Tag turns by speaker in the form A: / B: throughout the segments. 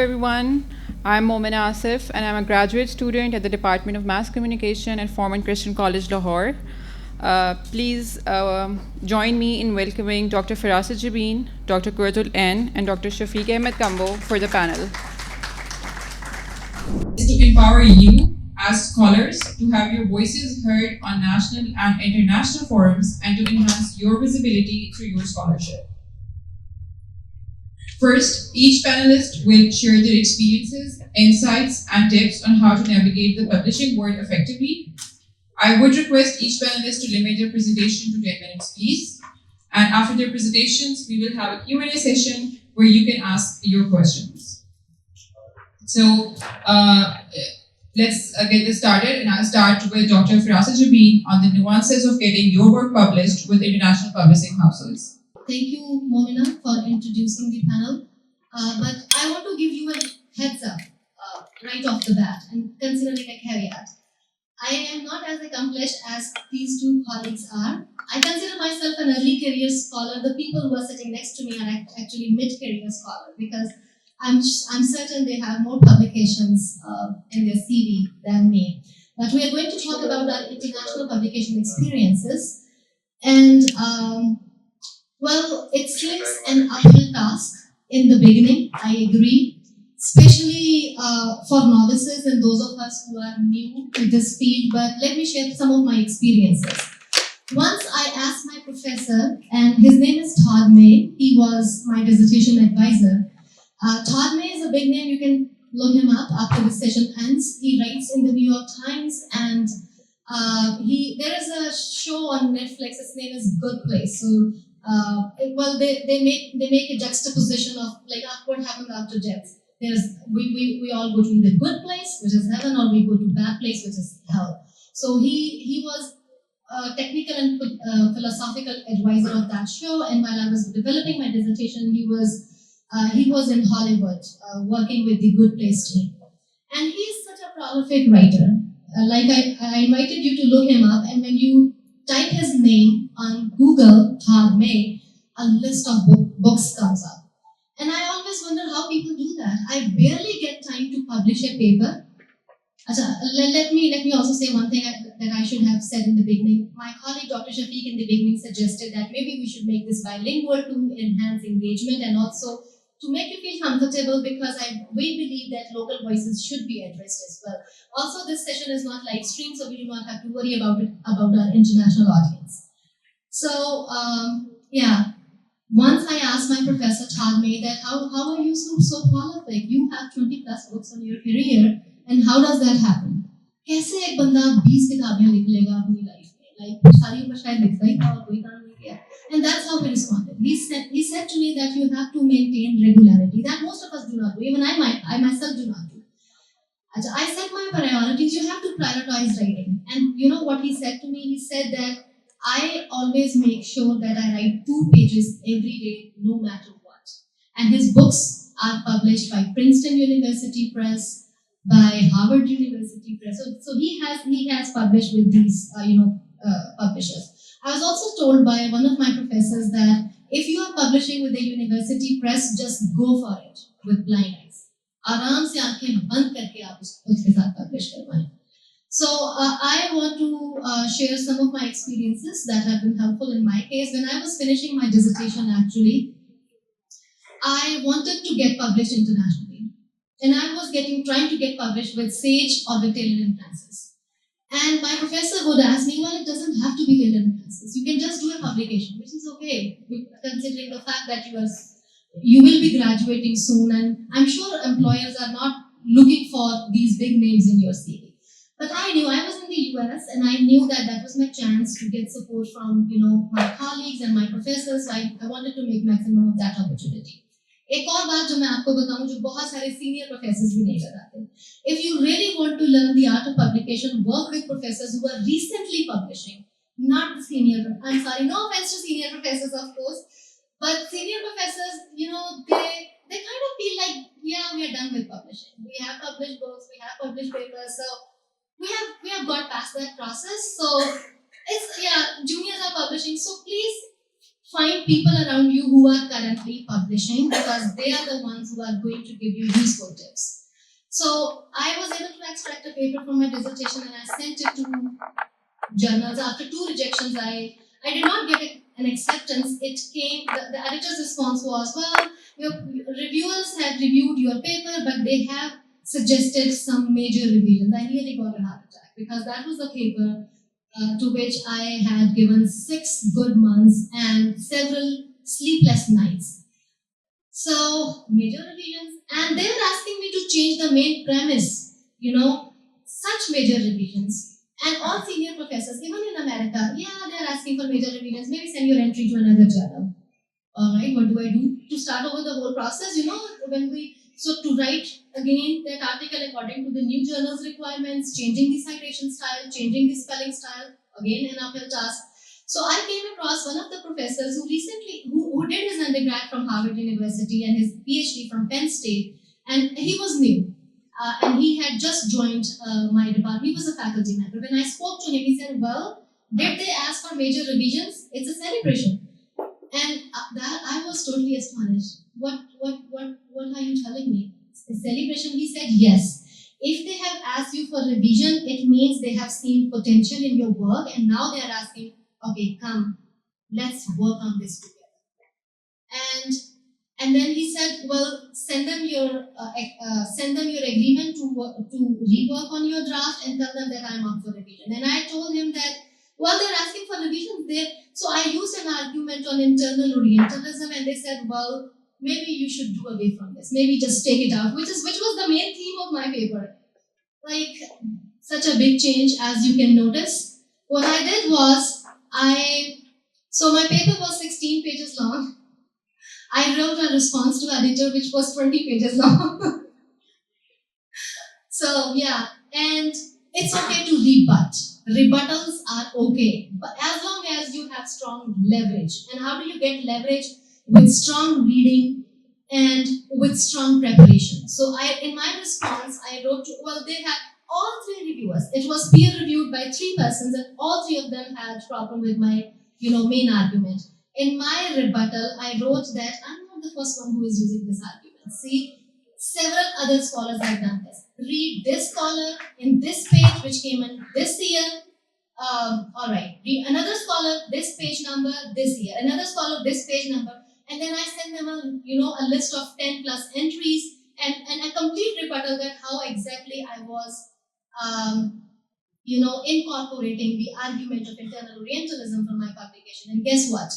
A: everyone. I'm Momina Asif, and I'm a graduate student at the Department of Mass Communication at Forman Christian College, Lahore. Please join me in welcoming Dr. Firaset Jabin, Dr. Quratul N, and Dr. Shafiq Ahmed Kambo for the panel.
B: Is to empower you as scholars to have your voices heard on national and international forums and to enhance your visibility through your scholarship. First, each panelist will share their experiences, insights, and tips on how to navigate the publishing world effectively. I would request each panelist to limit their presentation to 10 minutes, please. And after their presentations, we will have a Q&A session where you can ask your questions. So let's get this started, and I'll start with Dr. Firaset Jabin on the nuances of getting your work published with international publishing houses.
C: Thank you, Momina, for introducing the panel. But I want to give you a heads up right off the bat and considering a caveat. I am not as accomplished as these two colleagues are. I consider myself an early career scholar. The people who are sitting next to me are actually mid-career scholar because I'm certain they have more publications in their CV than me. But we are going to talk about our international publication experiences. And well, it seems an uphill task in the beginning, I agree, especially for novices and those of us who are new to this field, but let me share some of my experiences. Once I asked my professor, and his name is Todd May, he was my dissertation advisor. Todd May is a big name, you can look him up after the session ends. He writes in the New York Times, and there is a show on Netflix, its name is Good Place. So they make a juxtaposition of like what happens after death. We all go to either good place, which is heaven, or we go to bad place, which is hell. So he was a technical and philosophical advisor of that show. And while I was developing my dissertation, he was in Hollywood working with the Good Place team. And he's such a prolific writer. I invited you to look him up, and when you type his name on Google, Todd May, a list of books comes up. And I always wonder how people do that. I barely get time to publish a paper. Let me also say one thing that I should have said in the beginning. My colleague Dr. Shafiq in the beginning suggested that maybe we should make this bilingual to enhance engagement and also to make you feel comfortable, because we believe that local voices should be addressed as well. Also, this session is not live stream, so we do not have to worry about our international audience. So, once I asked my professor Todd May that how are you so prolific? You have 20 plus books on your career, and how does that happen? कैसे एक बंदा 20 किताबें लिख लेगा अपनी life में? Like सारी उम्र शायद लिखता ही था और कोई काम नहीं किया. And that's how he responded. He said to me that you have to maintain regularity. That most of us do not do. Even I myself do not do. I set my priorities. You have to prioritize writing. And you know what he said to me? He said that I always make sure that I write 2 pages every day, no matter what. And his books are published by Princeton University Press, by Harvard University Press. So he has published with these publishers. I was also told by one of my professors that if you are publishing with a university press, just go for it with blind eyes. आराम से आंखें बंद करके आप उसके साथ publish करवाएं. So I want to share some of my experiences that have been helpful in my case. When I was finishing my dissertation, actually, I wanted to get published internationally. And I was trying to get published with Sage or with Taylor and Francis. And my professor would ask me, well, it doesn't have to be Taylor and Francis. You can just do a publication, which is okay, considering the fact that you will be graduating soon. And I'm sure employers are not looking for these big names in your CV. But I knew I was in the US, and I knew that was my chance to get support from my colleagues and my professors. So I wanted to make maximum of that opportunity. एक और बात जो मैं आपको बताऊं जो बहुत सारे senior professors भी नहीं बताते. If you really want to learn the art of publication, work with professors who are recently publishing, not the senior. I'm sorry, no offense to senior professors, of course, but senior professors, they kind of feel like, yeah, we are done with publishing. We have published books, we have published papers, so we have got past that process. So juniors are publishing. So please find people around you who are currently publishing, because they are the ones who are going to give you useful tips. So I was able to extract a paper from my dissertation and I sent it to journals. After 2 rejections, I did not get an acceptance. It came, the editor's response was, well, your reviewers had reviewed your paper, but they have suggested some major revisions. I nearly got a heart attack because that was the paper to which I had given 6 good months and several sleepless nights. So, major revisions, and they were asking me to change the main premise, such major revisions. And all senior professors, even in America, they're asking for major revisions, maybe send your entry to another journal. All right, what do I do to start over the whole process? So to write again that article according to the new journal's requirements, changing the citation style, changing the spelling style, again an uphill task. So I came across one of the professors who recently, who did his undergrad from Harvard University and his PhD from Penn State, and he was new. And he had just joined my department. He was a faculty member. When I spoke to him, he said, well, did they ask for major revisions? It's a celebration. And that I was totally astonished. What are you telling me? A celebration? He said, yes. If they have asked you for revision, it means they have seen potential in your work, and now they are asking, okay, come, let's work on this together. And then he said, well, send them your agreement to rework on your draft and tell them that I'm up for revision. And I told him that, well, they're asking for revisions there. So I used an argument on internal Orientalism, and they said, well, maybe you should do away from this. Maybe just take it out, which was the main theme of my paper. Like, such a big change, as you can notice. What I did was, so my paper was 16 pages long. I wrote a response to editor which was 20 pages long. So yeah, and it's okay to rebut. Rebuttals are okay, but as long as you have strong leverage. And how do you get leverage? With strong reading and with strong preparation. So in my response, I wrote they had all 3 reviewers. It was peer reviewed by 3 persons, and all 3 of them had problem with my main argument. In my rebuttal, I wrote that I'm not the first one who is using this argument. See, several other scholars have done this. Read this scholar in this page, which came in this year. All right. Read another scholar, this page number, this year. Another scholar, this page number. And then I send them a list of 10 plus entries and a complete rebuttal that how exactly I was, incorporating the argument of internal Orientalism from my publication. And guess what?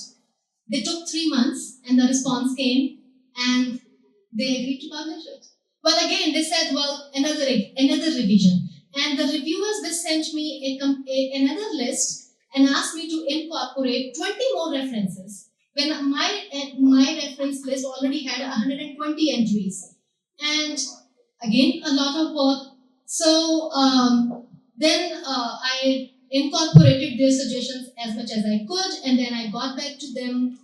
C: They took 3 months, and the response came, and they agreed to publish it. Well, again, they said, well, another revision. And the reviewers, they sent me another list and asked me to incorporate 20 more references, when my reference list already had 120 entries. And again, a lot of work. So then I incorporated their suggestions as much as I could, and then I got back to them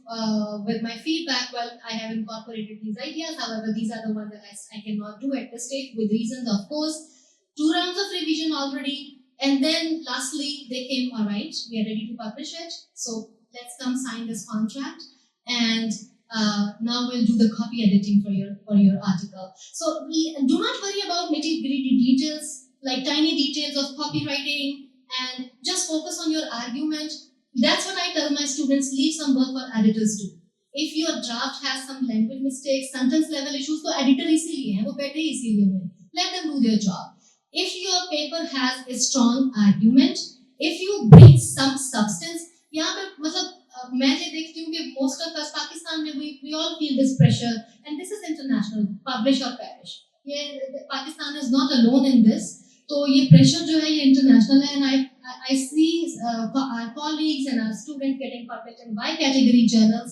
C: with my feedback. Well, I have incorporated these ideas, however, these are the ones that I cannot do at this stage, with reasons, of course. 2 rounds of revision already, and then lastly, they came, all right, we are ready to publish it, so let's come sign this contract, and now we'll do the copy editing for your article. So do not worry about nitty-gritty details, like tiny details of copywriting, and just focus on your argument. That's what I tell my students, leave some work for editors to do. If your draft has some language mistakes, sentence level issues, तो editor इसीलिए हैं, वो बैठे ही इसीलिए हैं. Let them do their job. If your paper has a strong argument, if you bring some substance, यहाँ पे मतलब मैं ये देखती हूँ कि most of us Pakistan में we all feel this pressure, and this is international, publish or perish. Pakistan is not alone in this. तो ये pressure जो है ये international है, and I see our colleagues and our students getting published in Y category journals.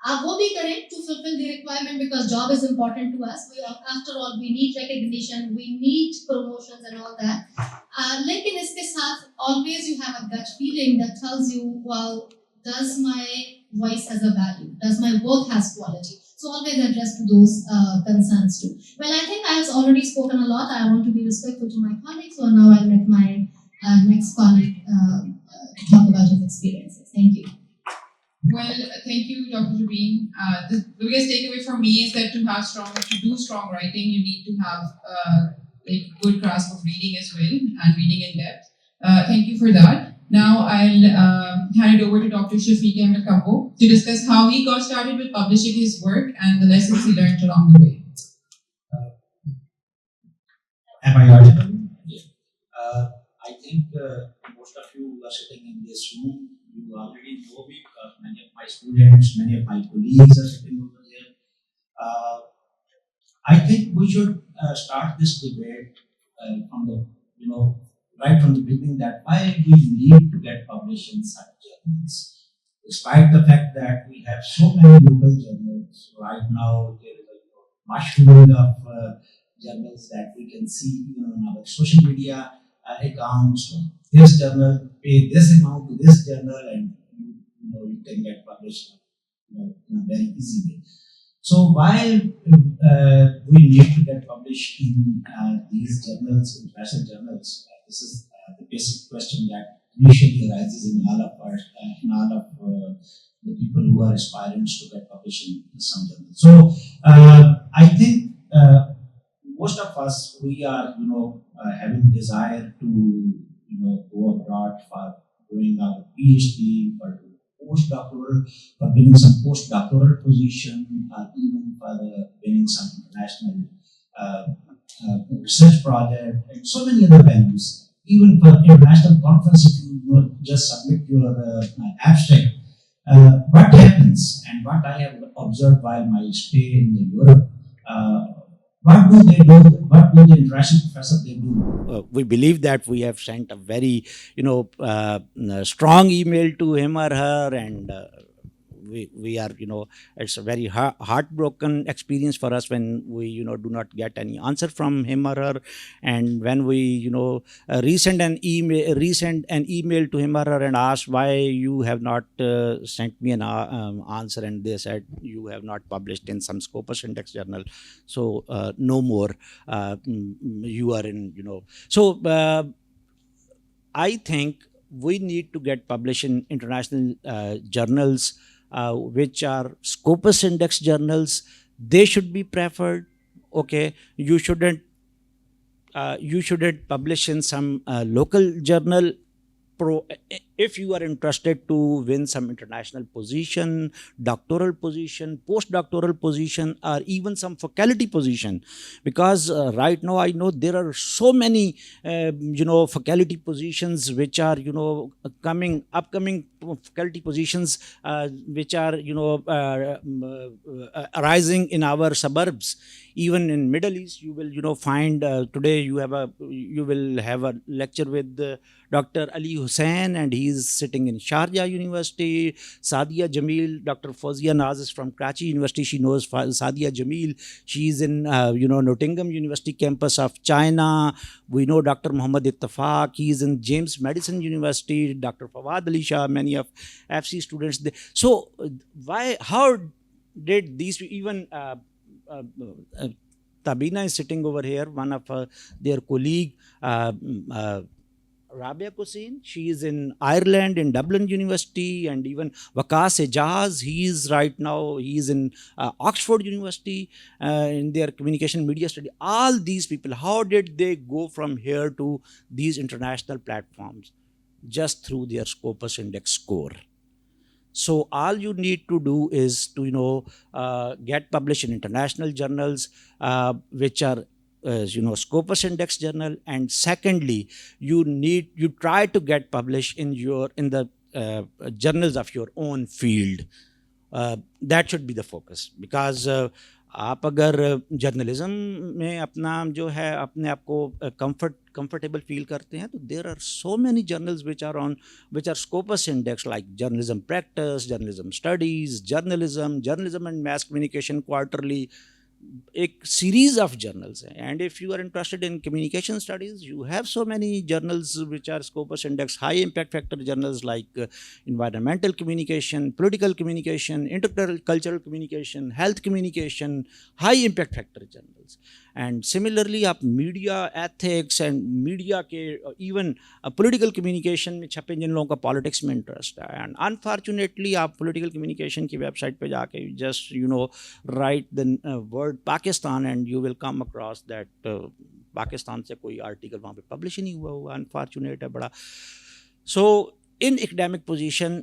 C: आप वो भी करें to fulfill the requirement, because job is important to us. After all, we need recognition, we need promotions and all that. लेकिन इसके साथ always you have a gut feeling that tells you, well, does my voice has a value? Does my work has quality? So always address to those concerns too. Well, I think I have already spoken a lot. I want to be respectful to my colleagues, so now I'll let my next colleague talk about his experiences. Thank you.
B: Well, thank you, Dr. Jabeen. The biggest takeaway for me is that to do strong writing, you need to have like good grasp of reading as well and reading in depth. Thank you for that. Now I'll hand it over to Dr. Shafiq Ahmed Kambo to discuss how he got started with publishing his work and the lessons he learned along the way.
D: Am I audible? Yeah. I think most of you who are sitting in this room, you already know me because many of my students, many of my colleagues are sitting over here. I think we should start this debate from the, right from the beginning, that why we need to get published in such journals. Despite the fact that we have so many local journals, right now there is a mushrooming of journals that we can see even on our social media accounts. This journal, pay this amount to this journal, and you can get published in a very easy way. So why we need to get published in these journals, international journals? This is the basic question that initially arises in all of the people who are aspirants to get published in some journals. So I think most of us, we are having desire to go abroad for doing our PhD, for postdoctoral, for winning some postdoctoral position, or even for winning some international research project, and so many other values. Even for international conference, if you just submit your abstract, what happens, and what I have observed while my stay in Europe, what do they do? What do the international professors they do?
E: We believe that we have sent a very, strong email to him or her, and we are, it's a very heartbroken experience for us when we, do not get any answer from him or her, and when we, resend an email to him or her and ask why you have not sent me an answer, and they said you have not published in some Scopus Index journal, so no more. You are in, So I think we need to get published in international journals, which are Scopus Index journals. They should be preferred. Okay, you shouldn't publish in some local journal. If you are interested to win some international position, doctoral position, postdoctoral position, or even some faculty position, because right now I know there are so many faculty positions which are upcoming faculty positions which are arising in our suburbs. Even in Middle East, you will find today you will have a lecture with Dr. Ali Hussain, and he is sitting in Sharjah University. Sadia Jamil, Dr. Fawzia Naz is from Karachi University. She knows Sadia Jamil. She is in Nottingham University campus of China. We know Dr. Muhammad Ittafaq. He is in James Madison University. Dr. Fawad Ali Shah. Many of FC students. So how did these even Tabina is sitting over here, one of their colleague, Rabia Hussain, she is in Ireland, in Dublin University, and even Waqas Ejaz, he is in Oxford University in their communication media study. All these people, how did they go from here to these international platforms? Just through their Scopus Index score. So all you need to do is to get published in international journals, which are Scopus Index journal, and secondly, you try to get published in the journals of your own field. That should be the focus, because آپ اگر journalism میں اپنا جو ہے اپنے آپ کو comfortable feel کرتے ہیں تو there are so many journals which are Scopus Index, like Journalism Practice, Journalism Studies, Journalism and Mass Communication Quarterly, ایک series of journals ہیں. And if you are interested in communication studies, you have so many journals which are Scopus Index, high impact factor journals like environmental communication, political communication, intercultural communication, health communication, high impact factor journals. And similarly آپ media ethics and media کے even political communication میں چھپے جن لوگوں کا politics میں interest ہے. And unfortunately آپ پولیٹیکل کمیونیکیشن کی ویب سائٹ پہ جا کے just right the word Pakistan and you will come across that Pakistan سے کوئی آرٹیکل وہاں پہ پبلش ہی نہیں ہوا. انفارچونیٹ ہے بڑا. سو ان اکیڈیمک پوزیشن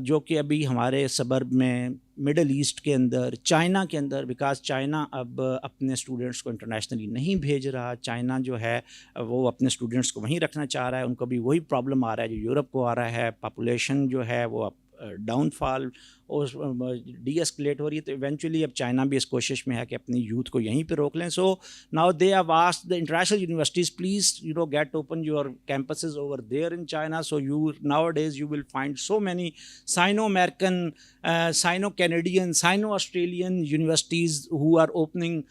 E: جو کہ ابھی ہمارے سبرب میں مڈل ایسٹ کے اندر چائنا کے اندر بیکاز چائنا اب اپنے اسٹوڈنٹس کو انٹرنیشنلی نہیں بھیج رہا. چائنا جو ہے وہ اپنے اسٹوڈنٹس کو وہیں رکھنا چاہ رہا ہے. ان کو بھی وہی پرابلم آ رہا ہے جو یورپ کو آ رہا ہے. پاپولیشن جو ہے وہ ڈاؤن فال ڈی اسکلیٹ ہو رہی ہے. تو ایونچولی اب چائنا بھی اس کوشش میں ہے کہ اپنی یوتھ کو یہیں پہ روک لیں. So now they have asked the international universities please get open your campuses over there in China. So nowadays you will find so many Sino American, Sino Canadian, Sino Australian universities who are opening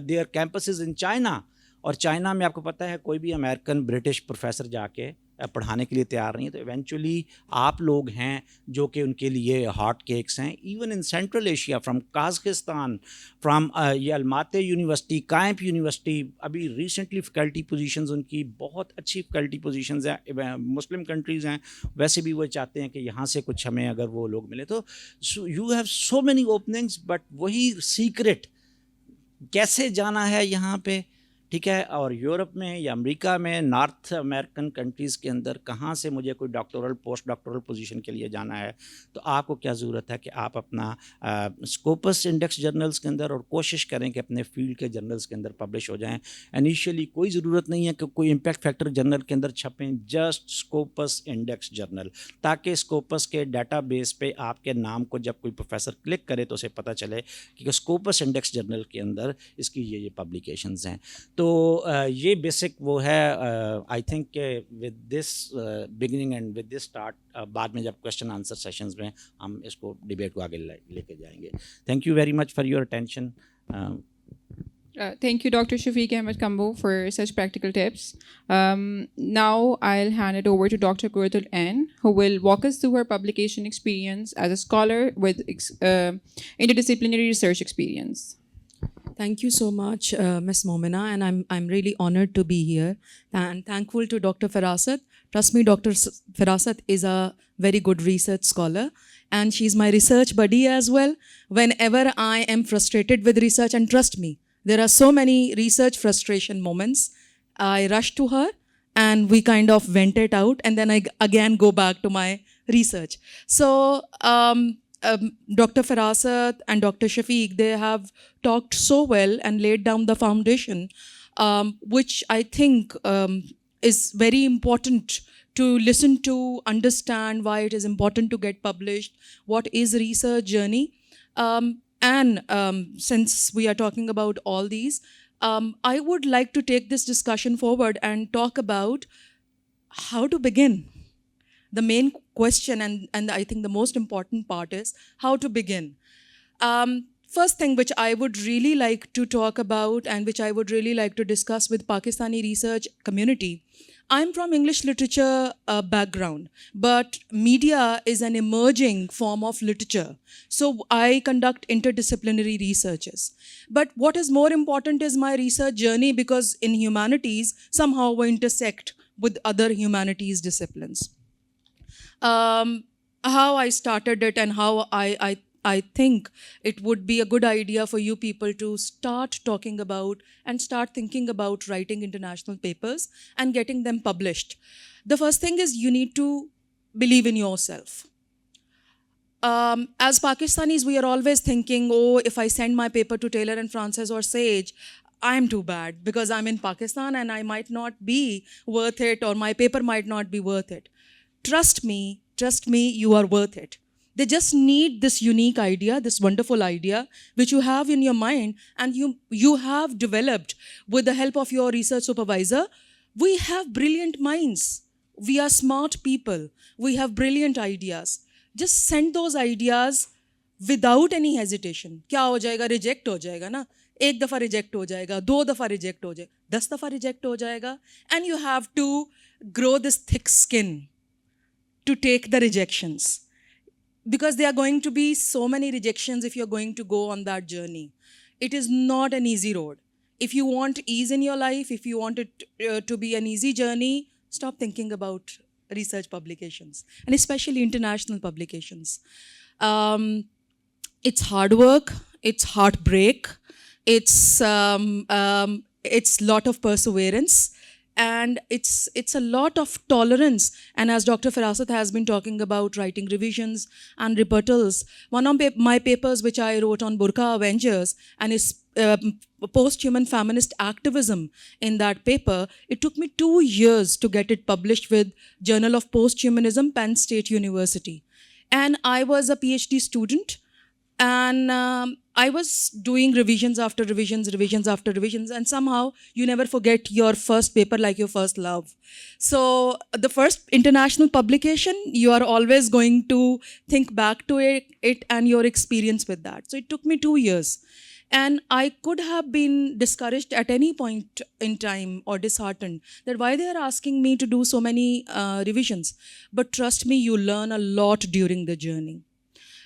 E: their campuses in China. اور China میں آپ کو پتہ ہے کوئی بھی American British professor جا کے پڑھانے کے لیے تیار نہیں ہے. تو ایونچولی آپ لوگ ہیں جو کہ ان کے لیے ہاٹ کیکس ہیں. Even in central Asia from Kazakhstan, from یہ الماتے یونیورسٹی, کائمپ یونیورسٹی, ابھی ریسنٹلی فیکلٹی پوزیشنز ان کی بہت اچھی فیکلٹی پوزیشنز ہیں. مسلم کنٹریز ہیں ویسے بھی وہ چاہتے ہیں کہ یہاں سے کچھ ہمیں اگر وہ لوگ ملے. تو you have so many openings but وہی سیکرٹ کیسے جانا ہے یہاں پہ, ٹھیک ہے. اور یورپ میں یا امریکہ میں نارتھ امریکن کنٹریز کے اندر کہاں سے مجھے کوئی ڈاکٹورل پوسٹ ڈاکٹورل پوزیشن کے لیے جانا ہے تو آپ کو کیا ضرورت ہے کہ آپ اپنا اسکوپس انڈیکس جرنلز کے اندر اور کوشش کریں کہ اپنے فیلڈ کے جرنلز کے اندر پبلش ہو جائیں. انیشیلی کوئی ضرورت نہیں ہے کہ کوئی امپیکٹ فیکٹر جرنل کے اندر چھپیں, جسٹ اسکوپس انڈیکس جرنل, تاکہ اسکوپس کے ڈیٹا بیس پہ آپ کے نام کو جب کوئی پروفیسر کلک کرے تو اسے پتہ چلے کہ اسکوپس انڈیکس جرنل کے اندر اس کی یہ پبلیکیشنز ہیں. تو یہ بیسک وہ ہے. آئی تھنک کہ with this beginning and with this start بعد میں جب کوشچن آنسر سیشنز میں ہم اس کو ڈبیٹ کو آگے لے کے جائیں گے. Thank you very much for your attention.
A: Thank you, Dr. Shafiq Ahmed Kambo, for such practical tips. Now I'll hand it over to Dr. Gurtul N, who will walk us through her publication experience as a scholar with interdisciplinary research experience.
F: Thank you so much, Ms. Momina, and I'm really honored to be here and thankful to Dr. Farasat. Trust me, Dr. Farasat is a very good research scholar, and she's my research buddy as well. Whenever I am frustrated with research, and trust me, there are so many research frustration moments, I rush to her and we kind of vent it out, and then I again go back to my research. So Dr. Farasat and Dr. Shafiq, they have talked so well and laid down the foundation, which I think is very important to listen to, understand why it is important to get published, what is research journey. And since we are talking about all these, I would like to take this discussion forward and talk about how to begin. The main question and I think the most important part is how to begin. First thing which I would really like to talk about and which I would really like to discuss with Pakistani research community. I'm from English literature background, but media is an emerging form of literature. So I conduct interdisciplinary researches. But what is more important is my research journey, because in humanities, somehow we intersect with other humanities disciplines. How I started it and how I think it would be a good idea for you people to start talking about and start thinking about writing international papers and getting them published. The first thing is you need to believe in yourself. As Pakistanis, we are always thinking, oh, if I send my paper to Taylor and Francis or Sage, I'm too bad because I'm in Pakistan and I might not be worth it, or my paper might not be worth it. Trust me, you are worth it. They just need this unique idea, this wonderful idea, which you have in your mind and you have developed with the help of your research supervisor. We have brilliant minds. We are smart people. We have brilliant ideas. Just send those ideas without any hesitation. کیا ہو جائے گا؟ Reject ہو جائے گا نا. ایک دفعہ reject ہو جائے گا, 2 دفعہ ریجیکٹ ہو جائے گا, 10 دفعہ ریجیکٹ ہو جائے گا. And you have to grow this thick skin to take the rejections, because there are going to be so many rejections if you're going to go on that journey. It is not an easy road. if you want ease in your life, if you want it to be an easy journey, stop thinking about research publications, and especially international publications. It's hard work, it's heartbreak, it's lot of perseverance, and it's a lot of tolerance. And as Dr. Firasat has been talking about writing revisions and rebuttals, one of my papers which I wrote on Burqa Avengers and is post-human feminist activism, in that paper, it took me 2 years to get it published with Journal of Posthumanism, Penn State University. And I was a PhD student, and I was doing revisions after revisions, and somehow you never forget your first paper like your first love. So the first international publication, you are always going to think back to it and your experience with that. So it took me 2 years. And I could have been discouraged at any point in time or disheartened that why they are asking me to do so many revisions. But trust me, you learn a lot during the journey.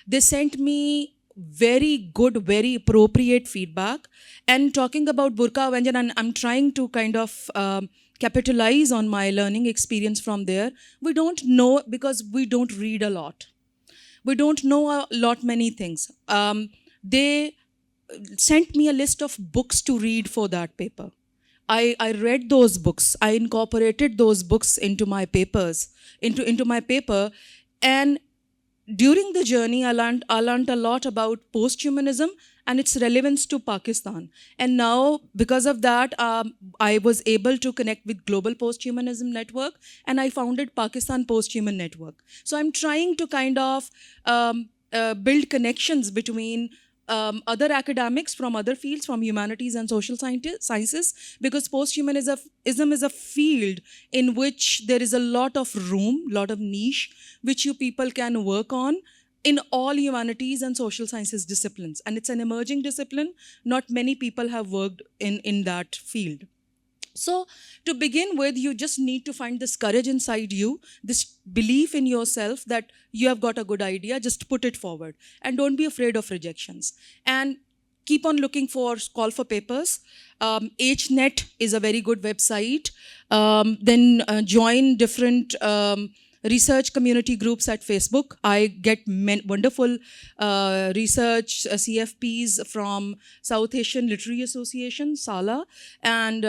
F: They sent me very good, very appropriate feedback. And talking about Burqa Avenger, and I'm trying to kind of capitalize on my learning experience from there. We don't know because we don't read a lot. We don't know a lot many things. They sent me a list of books to read for that paper. I read those books. I incorporated those books into my papers, into my paper. And during the journey, I learned a lot about posthumanism and its relevance to Pakistan. And now, because of that, I was able to connect with Global Posthumanism Network, and I founded Pakistan Posthuman Network. So I'm trying to kind of build connections between other academics from other fields, from humanities and social sciences, because posthumanism is a field in which there is a lot of room, lot of niche, which you people can work on in all humanities and social sciences disciplines. And it's an emerging discipline. Not many people have worked in that field. So to begin with, you just need to find this courage inside you, this belief in yourself that you have got a good idea, just put it forward. And don't be afraid of rejections. And keep on looking for call for papers. HNet is a very good website. Then join different research community groups at Facebook. I get wonderful research CFPs from South Asian Literary Association, SALA, and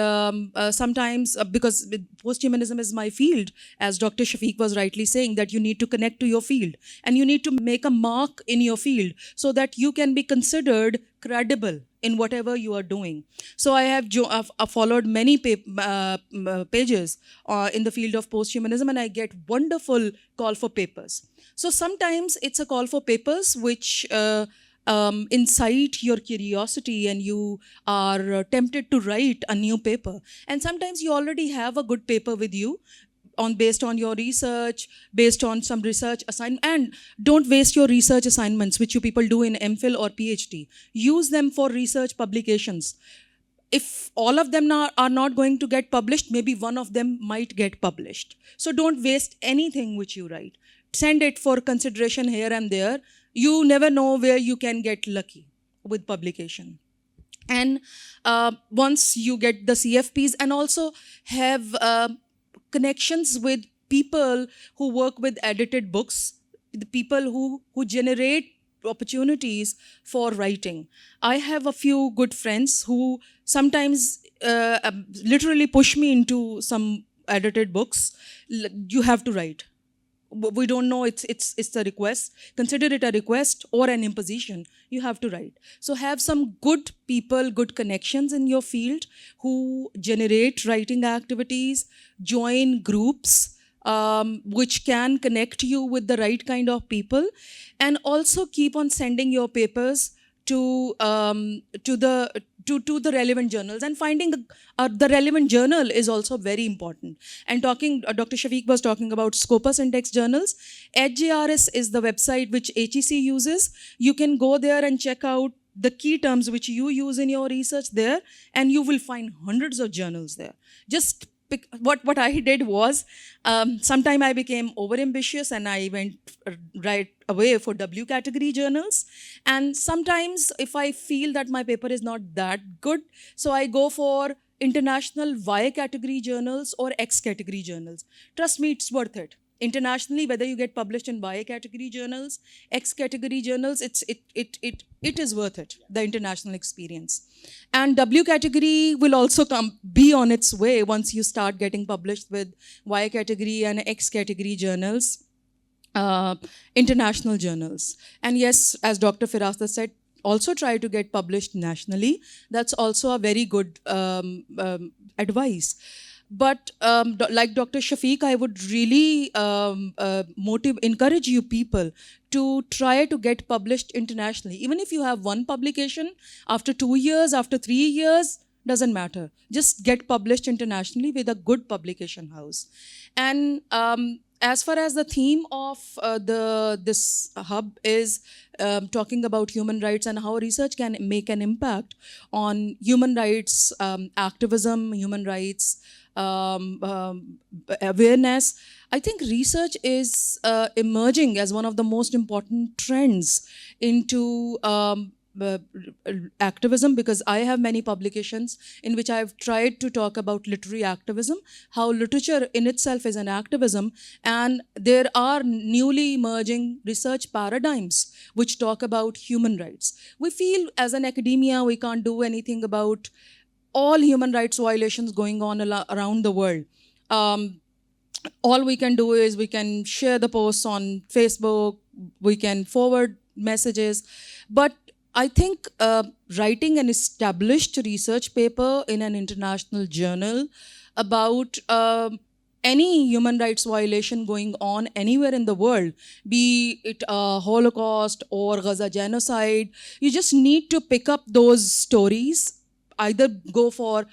F: sometimes, because posthumanism is my field, as Dr. Shafiq was rightly saying, that you need to connect to your field and you need to make a mark in your field so that you can be considered credible in whatever you are doing. So I have followed many pages in the field of posthumanism, and I get wonderful call for papers. So sometimes it's a call for papers which incite your curiosity and you are tempted to write a new paper. And sometimes you already have a good paper with you, based on your research, based on some research assignment. And don't waste your research assignments, which you people do in MPhil or PhD. Use them for research publications. If all of them are not going to get published, maybe one of them might get published. So don't waste anything which you write. Send it for consideration here and there. You never know where you can get lucky with publication. And once you get the CFPs, and also have connections with people who work with edited books, the people who generate opportunities for writing. I have a few good friends who sometimes literally push me into some edited books. You have to write. We don't know, it's a request. Consider it a request or an imposition. You have to write. So have some good people, good connections in your field who generate writing activities. Join groups which can connect you with the right kind of people, and also keep on sending your papers to the relevant journals, and finding the relevant journal is also very important. And Dr. Shafiq was talking about Scopus Index journals. HJRS is the website which HEC uses. You can go there and check out the key terms which you use in your research there, and you will find hundreds of journals there. Just pick. What I did was, sometime I became overambitious and I went away for W category journals. And sometimes if I feel that my paper is not that good, so I go for international Y category journals or X category journals. Trust me, it's worth it. Internationally, whether you get published in Y category journals, X category journals, it is worth it, the international experience. And W category will also be on its way once you start getting published with Y category and X category journals, international journals. And yes, as Dr. Firasta said, also try to get published nationally. That's also a very good advice. But like Dr. Shafiq, I would really encourage you people to try to get published internationally. Even if you have one publication, after 2 years, after 3 years, doesn't matter. Just get published internationally with a good publication house. And as far as the theme of this hub is talking about human rights and how research can make an impact on human rights activism, human rights awareness, I think research is emerging as one of the most important trends into activism, because I have many publications in which I've tried to talk about literary activism, how literature in itself is an activism, and there are newly emerging research paradigms which talk about human rights. We feel as an academia we can't do anything about all human rights violations going on around the world. All we can do is we can share the posts on Facebook, we can forward messages, but I think writing an established research paper in an international journal about any human rights violation going on anywhere in the world, be it Holocaust or Gaza genocide, you just need to pick up those stories, either go for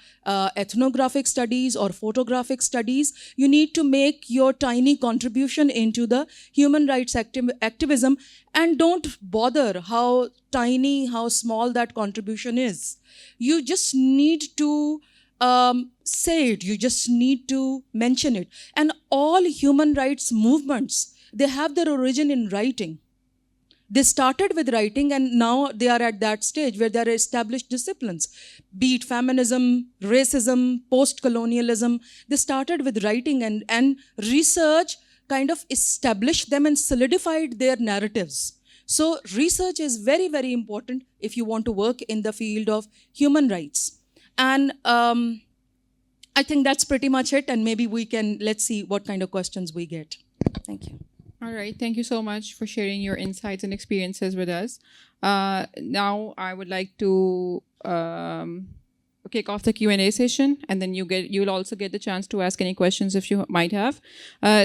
F: ethnographic studies or photographic studies. You need to make your tiny contribution into the human rights activism, and don't bother how tiny, how small that contribution is. You just need to say it, you just need to mention it. And all human rights movements, they have their origin in writing. They started with writing, and now they are at that stage where there are established disciplines, be it feminism, racism, post-colonialism. They started with writing, and research kind of established them and solidified their narratives. So research is very, very important if you want to work in the field of human rights. And I think that's pretty much it, and maybe let's see what kind of questions we get. Thank you.
A: All right. Thank you so much for sharing your insights and experiences with us. Now I would like to kick off the Q&A session, and then you'll also get the chance to ask any questions if you might have.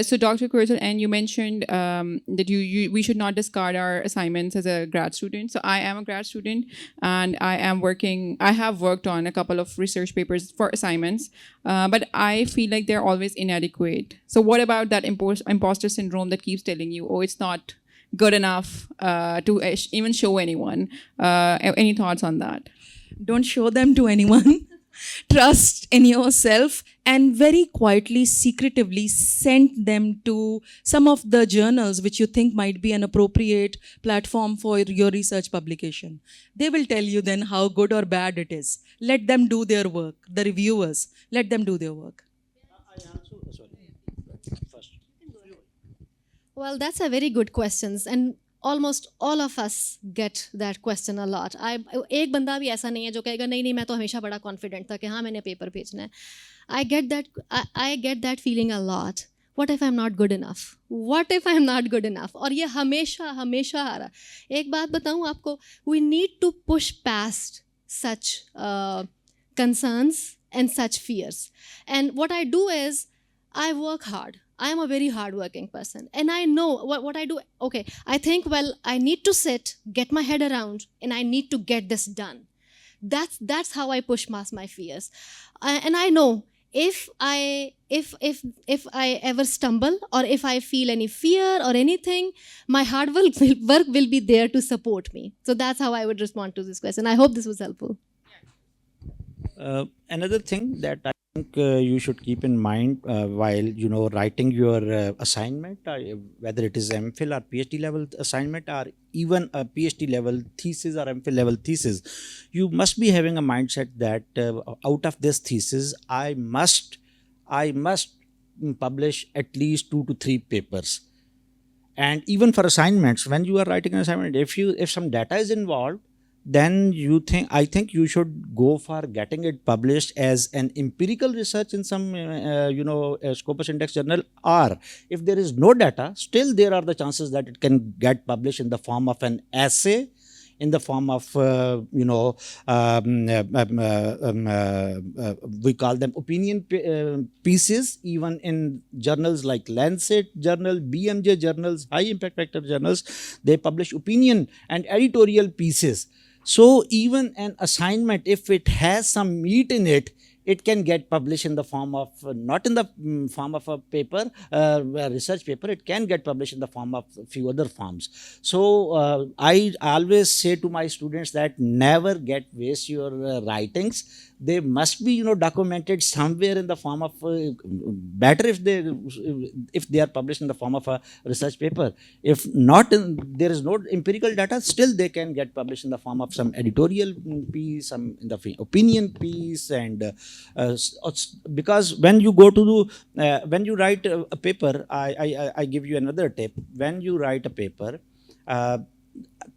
A: So Dr. Kurzel, and you mentioned that we should not discard our assignments as a grad student. So I am a grad student, and I have worked on a couple of research papers for assignments, but I feel like they're always inadequate. So what about that imposter syndrome that keeps telling you, oh, it's not good enough to even show anyone? Any thoughts on that?
F: Don't show them to anyone. Trust in yourself, and very quietly, secretively send them to some of the journals which you think might be an appropriate platform for your research publication. They will tell you then how good or bad it is. Let them do their work. The reviewers, let them do their work.
C: Well, that's a very good question, and almost all of us get that question a lot. एक बंदा भी ऐसा नहीं है जो कहेगा नहीं मैं तो हमेशा बड़ा confident था कि हाँ मैंने पेपर भेजना है. I get that feeling a lot. What if I'm not good enough? What if I'm not good enough? और ये हमेशा आ रहा. एक बात बताऊँ आपको, we need to push past such concerns and such fears. And what I do is I work hard. I am a very hardworking person, and I know what I do. Okay, I think, well, I need to sit, get my head around, and I need to get this done. That's how I push past my fears. And I know if I ever stumble, or if I feel any fear or anything, my hard work will be there to support me. So that's how I would respond to this question. I hope this was helpful.
E: Another thing that I think you should keep in mind while writing your assignment, whether it is MPhil or PhD level assignment, or even a PhD level thesis or MPhil level thesis, you must be having a mindset that out of this thesis, I must publish at least 2 to 3 papers. And even for assignments, when you are writing an assignment, if some data is involved, then I think you should go for getting it published as an empirical research in some Scopus Index journal, or if there is no data, still there are the chances that it can get published in the form of an essay, in the form of we call them opinion pieces, even in journals like Lancet journal, BMJ journals, high impact factor journals, they publish opinion and editorial pieces. So even an assignment, if it has some meat in it, it can get published in the form of, not in the form of a paper, a research paper, it can get published in the form of a few other forms. So I always say to my students that never waste your writings. They must be documented somewhere in the form of, better if they are published in the form of a research paper. If not, there is no empirical data, still they can get published in the form of some editorial piece, some in the opinion piece. And because when you go to when you write a paper, I give you another tip. When you write a paper,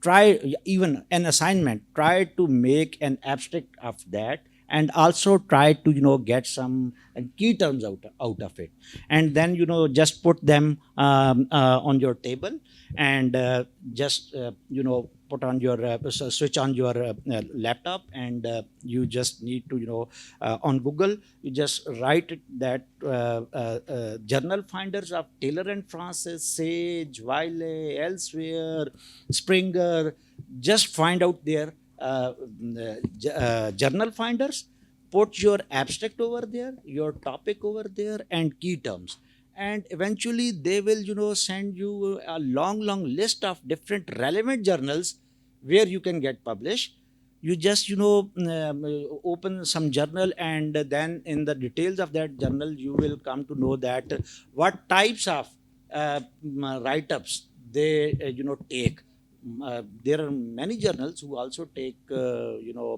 E: try, even an assignment, try to make an abstract of that, and also try to get some key terms out of it, and then just put them on your table, and just put on your switch on your laptop, and you just need to on Google, you just write that journal finders of Taylor and Francis, Sage, Wiley, Elsewhere, Springer. Just find out their journal finders, put your abstract over there, your topic over there, and key terms, and eventually they will send you a long list of different relevant journals where you can get published. You just open some journal, and then in the details of that journal you will come to know that what types of write-ups they take. There are many journals who also take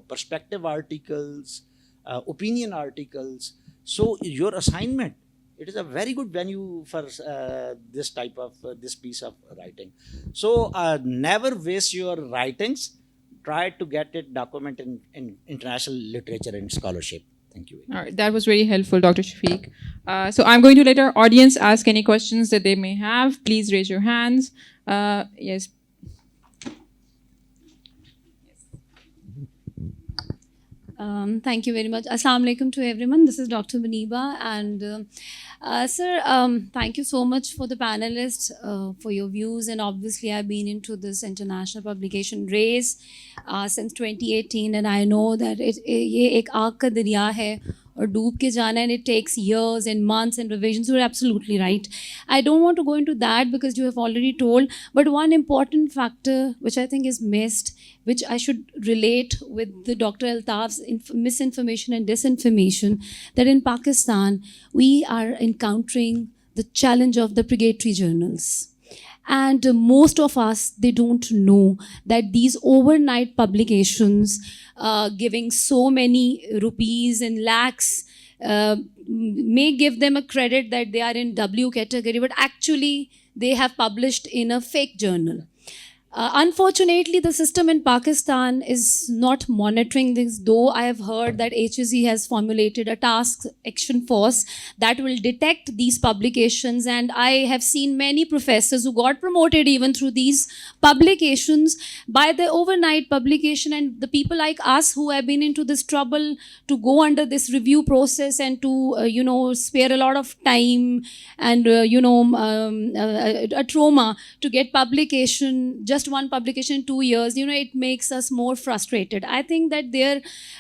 E: perspective articles, opinion articles. So your assignment, it is a very good venue for this type of this piece of writing. So never waste your writings. Try to get it documented in international literature and scholarship. Thank you.
A: All right, that was very helpful, Dr. Shafiq. So I'm going to let our audience ask any questions that they may have. Please raise your hands. Yes.
G: Thank you very much. Assalamu alaikum to everyone. This is Dr. Muniba, and sir, thank you so much for the panelists for your views. And obviously, I've been into this international publication race since 2018, and I know that ये एक आग का दरिया है और डूब के जाना, and it takes years and months and revisions. You're absolutely right. I don't want to go into that because you have already told, but one important factor which I think is missed, which I should relate with the Dr. Altaf's misinformation and disinformation, that in Pakistan, we are encountering the challenge of the purgatory journals. And most of us, they don't know that these overnight publications giving so many rupees and lakhs may give them a credit that they are in W category, but actually they have published in a fake journal. Unfortunately, the system in Pakistan is not monitoring this, though I have heard that HSE has formulated a task action force that will detect these publications, and I have seen many professors who got promoted even through these publications by the overnight publication, and the people like us who have been into this trouble to go under this review process and to spare a lot of time and a trauma to get publication, just one publication in 2 years, it makes us more frustrated. I think that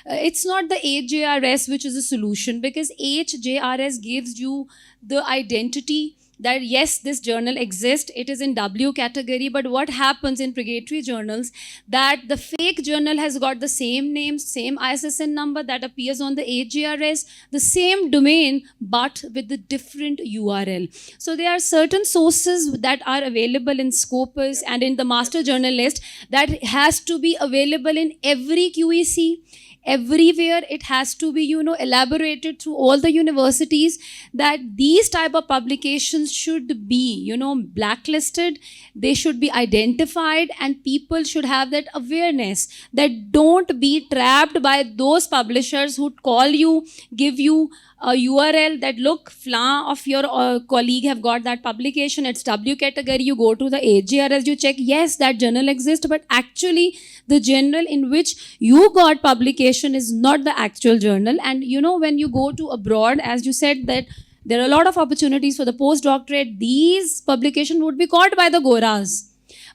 G: it's not the HJRS which is a solution, because HJRS gives you the identity, that yes, this journal exists, it is in W category, but what happens in purgatory journals, that the fake journal has got the same name, same ISSN number that appears on the AJRS, the same domain, but with the different URL. So there are certain sources that are available in Scopus and in the master journal list that has to be available in every QEC. Everywhere it has to be, elaborated through all the universities, that these type of publications should be, blacklisted. They should be identified, and people should have that awareness that don't be trapped by those publishers who call you, give you a URL that look, flan of your colleague have got that publication, it's W category, you go to the AJRS, you check, yes, that journal exists, but actually the journal in which you got publication is not the actual journal. And when you go to abroad, as you said, that there are a lot of opportunities for the postdoctorate, these publications would be caught by the Goras.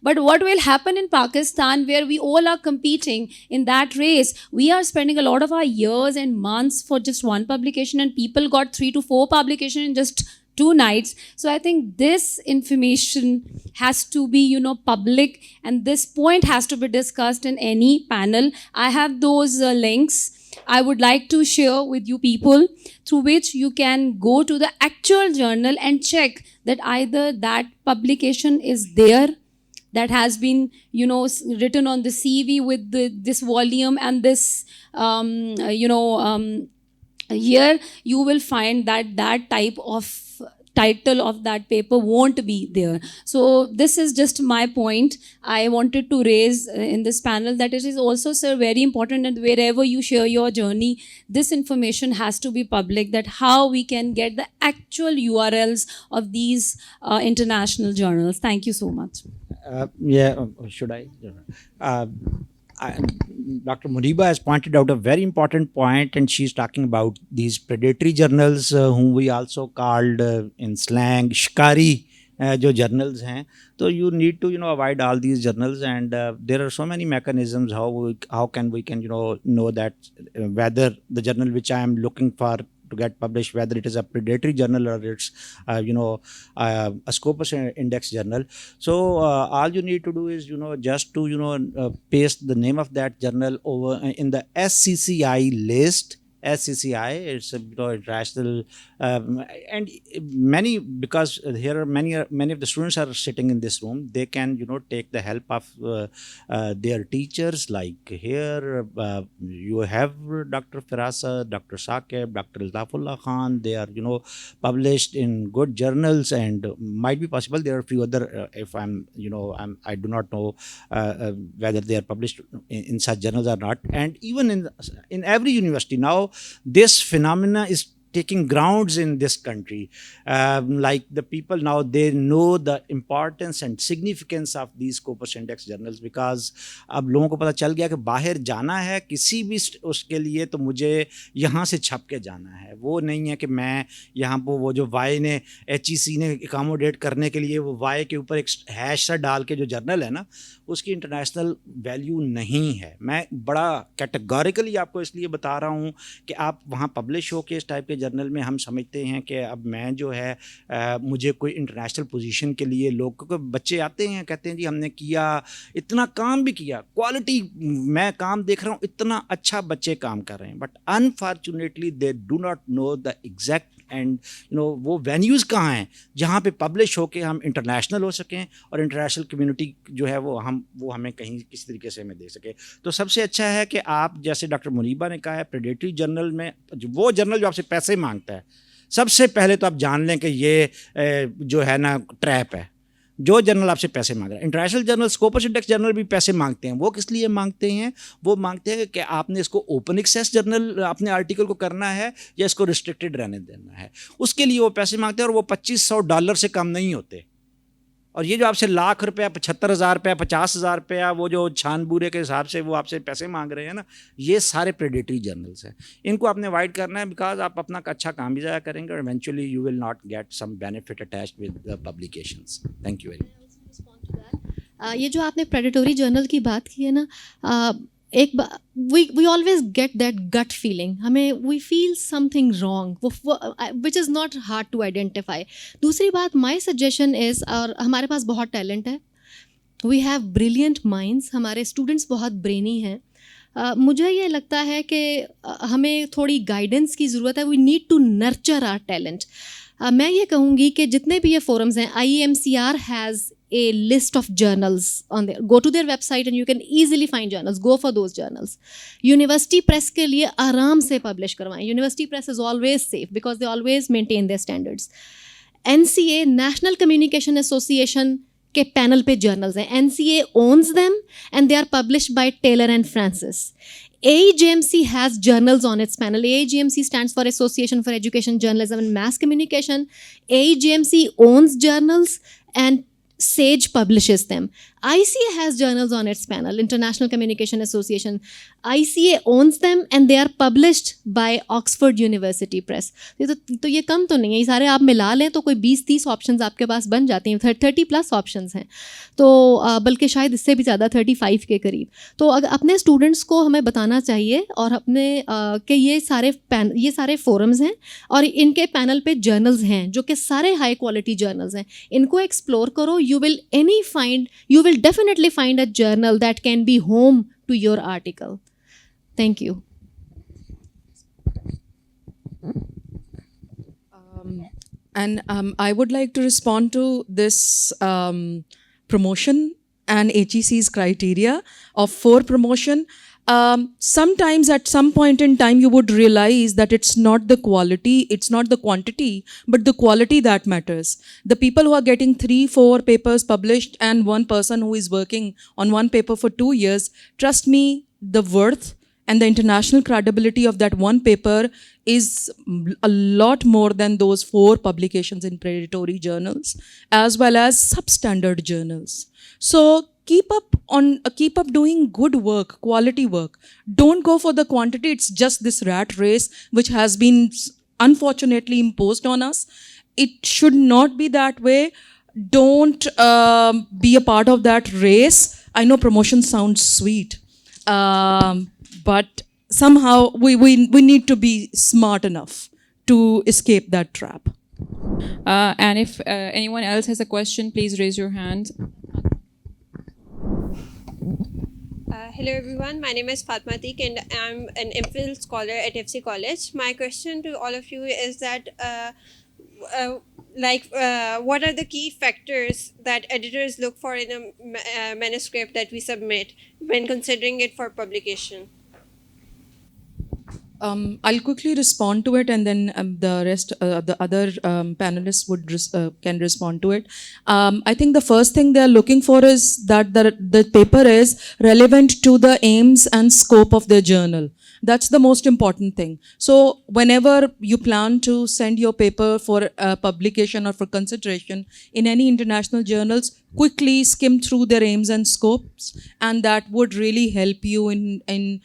G: But what will happen in Pakistan, where we all are competing in that race, we are spending a lot of our years and months for just one publication, and people got 3 to 4 publications in just 2 nights. So I think this information has to be, public, and this point has to be discussed in any panel. I have those links I would like to share with you people, through which you can go to the actual journal and check that either that publication is there, that has been, written on the CV with this volume and this, here you will find that type of title of that paper won't be there. So this is just my point I wanted to raise in this panel, that it is also, sir, very important that wherever you share your journey, this information has to be public, that how we can get the actual URLs of these international journals. Thank you so much.
E: Should I? Dr. Muniba has pointed out a very important point, and she's talking about these predatory journals, whom we also called in slang shikari जो journals हैं. So you need to avoid all these journals, and there are so many mechanisms how can we know that whether the journal which I am looking for to get published, whether it is a predatory journal or it's a Scopus index journal. So all you need to do is just to paste the name of that journal over in the SCCI list. SCCI, it's a international, and many, because here many of the students are sitting in this room, they can take the help of their teachers. Like here you have Dr. Firasa, Dr. Saqib, Dr. Altafullah Khan. They are published in good journals, and might be possible there are a few other if I do not know whether they are published in such journals or not. And even in every university now, this phenomena is taking grounds in this country. Like the people now, they know the importance and significance of these Scopus index journals, because अब लोगों को पता चल गया कि बाहर जाना है किसी भी उसके लिए तो मुझे यहाँ से छप के जाना है. वो नहीं है कि मैं यहाँ पर वो जो वाई ने HEC ने एकोमोडेट करने के लिए वो वाई के ऊपर एक हैश सा डाल के जो जर्नल है ना, उसकी इंटरनेशनल वैल्यू नहीं है. मैं बड़ा कैटेगोरिकली आपको इसलिए बता रहा हूँ कि आप वहाँ पब्लिश हो के इस टाइप के जर्नल में हम समझते हैं कि अब मैं जो है मुझे कोई इंटरनेशनल पोजीशन के लिए लोग, क्योंकि बच्चे आते हैं कहते हैं जी हमने किया, इतना काम भी किया, क्वालिटी मैं काम देख रहा हूँ, इतना अच्छा बच्चे काम कर रहे हैं, but unfortunately they do not know the exact and वो वेन्यूज़ कहाँ हैं जहाँ पे पब्लिश होके हम इंटरनेशनल हो सकें और इंटरनेशनल कम्युनिटी जो है वो हमें कहीं किसी तरीके से हमें दे सके. तो सबसे अच्छा है कि आप, जैसे डॉक्टर मुनीबा ने कहा है, प्रेडेटरी जर्नल में वो जर्नल जो आपसे पैसे मांगता है, सबसे पहले तो आप जान लें कि ये जो है ना ट्रैप है. जो जर्नल आपसे पैसे मांग रहा है, international journal, Scopus index journal भी पैसे मांगते हैं. वो किस लिए मांगते हैं? वो मांगते हैं कि आपने इसको ओपन एक्सेस जर्नल अपने आर्टिकल को करना है या इसको रिस्ट्रिक्टेड रहने देना है. उसके लिए वो पैसे मांगते हैं, और वो $2500 से कम नहीं होते. और ये जो आपसे लाख रुपया, 75,000 रुपया, 50,000 रुपया, वो जो छान बूरे के हिसाब से वो आपसे पैसे मांग रहे हैं ना, ये सारे प्रेडेटरी जर्नल्स हैं. इनको आपने अवॉइड करना है, बिकॉज आप अपना अच्छा काम भी ज़्यादा करेंगे और eventually you will not get some benefit attached with the publications. Thank you very much.
C: ये जो आपने प्रेडेटरी जर्नल की बात की है ना,
H: ایک we always get that gut feeling, ہمیں we feel something wrong which is not hard to identify. دوسری بات, مائی سجیشن از, اور ہمارے پاس بہت ٹیلنٹ ہے, وی ہیو بریلینٹ مائنڈس, ہمارے اسٹوڈنٹس بہت برینی ہیں. مجھے یہ لگتا ہے کہ ہمیں تھوڑی گائیڈنس کی ضرورت ہے. We need to nurture our talent. میں یہ کہوں گی کہ جتنے بھی یہ فورمز ہیں, IEMCR has a list of journals on there. Go to their website and you can easily find journals. Go for those journals. University press کے لیے آرام سے پبلش کروائیں. University press is always safe because they always maintain their standards. NCA National Communication Association کے panel پہ journals ہیں. NCA owns them and they are published by Taylor and Francis. AEGMC has journals on its panel. AEGMC stands for Association for Education, Journalism and Mass Communication. AEGMC owns journals and SAGE publishes them. ICA has journals on its panel, International Communication Association. ICA owns them and they are published by Oxford University Press. تو یہ کم تو نہیں ہے, یہ سارے آپ ملا لیں تو کوئی 20-30 آپشنز آپ کے پاس بن جاتی ہیں. 30+ آپشنز ہیں, تو بلکہ شاید اس سے بھی زیادہ 35 کے قریب. تو اگر اپنے اسٹوڈنٹس کو ہمیں بتانا چاہیے اور اپنے کہ یہ سارے فورمز ہیں اور ان کے پینل پہ جرنلز ہیں جو کہ سارے ہائی کوالٹی جرنلز ہیں. ان کو ایکسپلور کرو. You will definitely find a journal that can be home to your article. Thank you.
F: I would like to respond to this promotion and HEC's criteria of for promotion. Sometimes at some point in time you would realize that it's not the quality, it's not the quantity, but the quality that matters. The people who are getting 3-4 papers published and one person who is working on one paper for 2 years, trust me, the worth and the international credibility of that one paper is a lot more than those 4 publications in predatory journals as well as substandard journals. So keep up doing good work, quality work. Don't go for the quantity. It's just this rat race which has been unfortunately imposed on us. It should not be that way. Don't be a part of that race. I know promotion sounds sweet, but somehow we need to be smart enough to escape that trap.
A: And if anyone else has a question, please raise your hand.
I: Hello everyone, my name is Fatma Teek and I'm an MPhil scholar at FC College. My question to all of you is that what are the key factors that editors look for in a manuscript that we submit when considering it for publication?
F: I'll quickly respond to it and then the rest, the other panelists can respond to it. I think the first thing they're looking for is that the paper is relevant to the aims and scope of their journal. That's the most important thing. So whenever you plan to send your paper for publication or for consideration in any international journals, quickly skim through their aims and scopes, and that would really help you in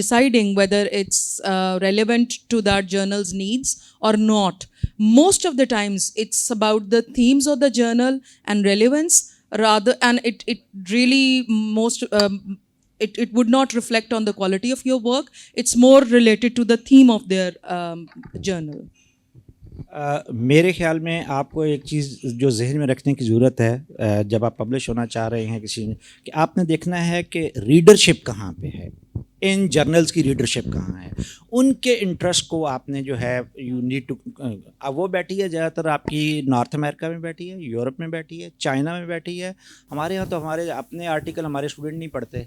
F: deciding whether it's relevant to that journal's needs or not. Most of the times it's about the themes of the journal and relevance rather, and it really it would not reflect on the quality of your work. It's more related to the theme of their journal.
E: میرے خیال میں آپ کو ایک چیز جو ذہن میں رکھنے کی ضرورت ہے جب آپ پبلش ہونا چاہ رہے ہیں کسی میں، کہ آپ نے دیکھنا ہے کہ ریڈرشپ کہاں پہ ہے، ان جرنلز کی ریڈرشپ کہاں ہے، ان کے انٹرسٹ کو آپ نے جو ہے یو نیڈ ٹو. وہ بیٹھی ہے زیادہ تر آپ کی نارتھ امریکہ میں بیٹھی ہے، یورپ میں بیٹھی ہے، چائنا میں بیٹھی ہے. ہمارے یہاں تو ہمارے اپنے آرٹیکل ہمارے اسٹوڈنٹ نہیں پڑھتے،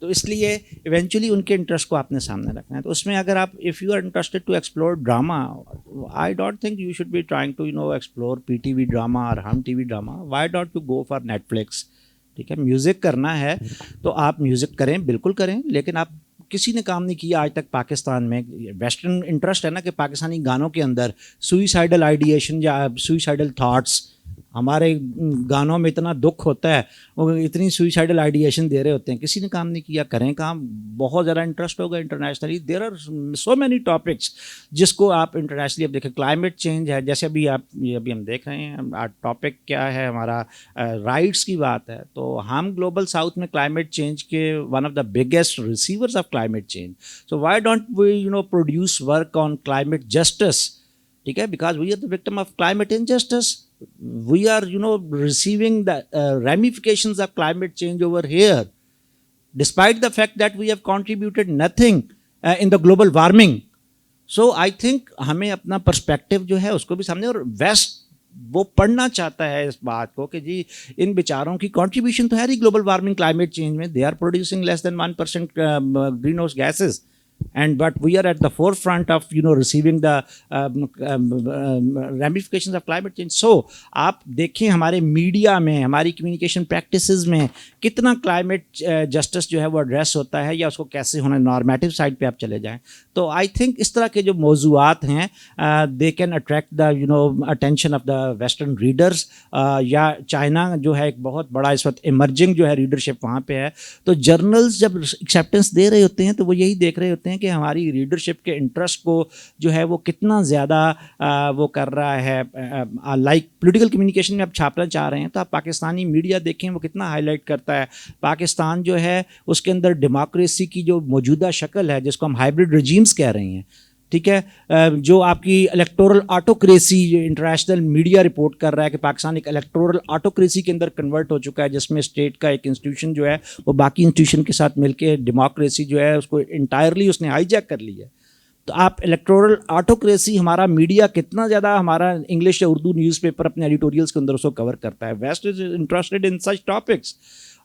E: تو اس لیے ایونچولی ان کے انٹرسٹ کو آپ نے سامنے رکھنا ہے. تو اس میں اگر آپ if you are interested to explore drama, I don't think you should be trying to explore PTV drama اور Hum TV drama. Why don't you go for Netflix? ٹھیک ہے، میوزک کرنا ہے تو آپ میوزک کریں، بالکل کریں، لیکن آپ کسی نے کام نہیں کیا آج تک پاکستان میں. ویسٹرن انٹرسٹ ہے نا کہ پاکستانی گانوں کے اندر سوئسائڈل آئیڈیشن یا سوئسائڈل تھاٹس ہمارے گانوں میں اتنا دکھ ہوتا ہے, وہ اتنی سوئسائڈل آئیڈیشن دے رہے ہوتے ہیں, کسی نے کام نہیں کیا, کریں کام. بہت زیادہ انٹرسٹ ہوگا internationally. There are so many topics جس کو آپ انٹرنیشنلی اب دیکھیں. کلائمیٹ چینج ہے, جیسے ابھی ہم دیکھ رہے ہیں ٹاپک کیا ہے ہمارا, رائٹس کی بات ہے. تو ہم گلوبل ساؤتھ میں کلائمیٹ چینج کے one of the biggest receivers of climate change. So why don't we produce work on climate justice, ٹھیک ہے, because we are the victim of climate injustice. We are, receiving the ramifications of climate change over here, despite the fact that we have contributed nothing in the global warming. So I think ہمیں اپنا perspective جو ہے اس کو بھی سامنے, اور waste وہ پڑھنا چاہتا ہے اس بات کو کہ جی ان بیچاروں کی کنٹریبیوشن تو ہے ہی گلوبل وارمنگ کلائمیٹ چینج میں. They are producing less than 1% greenhouse gases. And but we are at the forefront of receiving the ramifications of climate change. So آپ دیکھیں ہمارے میڈیا میں, ہماری کمیونیکیشن پریکٹسز میں کتنا کلائمیٹ جسٹس جو ہے وہ ایڈریس ہوتا ہے, یا اس کو کیسے ہونا, نارمیٹیو سائڈ پہ آپ چلے جائیں. تو آئی تھنک اس طرح کے جو موضوعات ہیں they can attract the attention of the western readers. یا چائنا جو ہے ایک بہت بڑا اس وقت ایمرجنگ جو ہے ریڈرشپ وہاں پہ ہے. تو جرنلز جب ایکسیپٹنس دے رہے ہوتے ہیں تو وہ یہی دیکھ رہے ہوتے ہیں کہ ہماری ریڈرشپ کے انٹرسٹ کو جو ہے وہ کتنا زیادہ وہ کر رہا ہے. لائک پولیٹیکل کمیونیکیشن میں آپ چھاپنا چاہ رہے ہیں تو آپ پاکستانی میڈیا دیکھیں وہ کتنا ہائی لائٹ کرتا ہے. پاکستان جو ہے اس کے اندر ڈیموکریسی کی جو موجودہ شکل ہے, جس کو ہم ہائبرڈ رجیمز کہہ رہے ہیں, ٹھیک ہے, جو آپ کی electoral autocracy, international media report کر رہا ہے کہ پاکستان ایک الیکٹورل آٹوکریسی کے اندر کنورٹ ہو چکا ہے, جس میں اسٹیٹ کا ایک انسٹیٹیوشن جو ہے وہ باقی انسٹیٹیوشن کے ساتھ مل کے ڈیموکریسی جو ہے اس کو انٹائرلی اس نے ہائی جیک کر لی ہے. تو آپ الیکٹورل آٹوکریسی, ہمارا میڈیا کتنا زیادہ ہمارا انگلش یا اردو نیوز پیپر اپنے ایڈیٹوریلس کے اندر اس کو کور کرتا ہے. West is interested in such topics.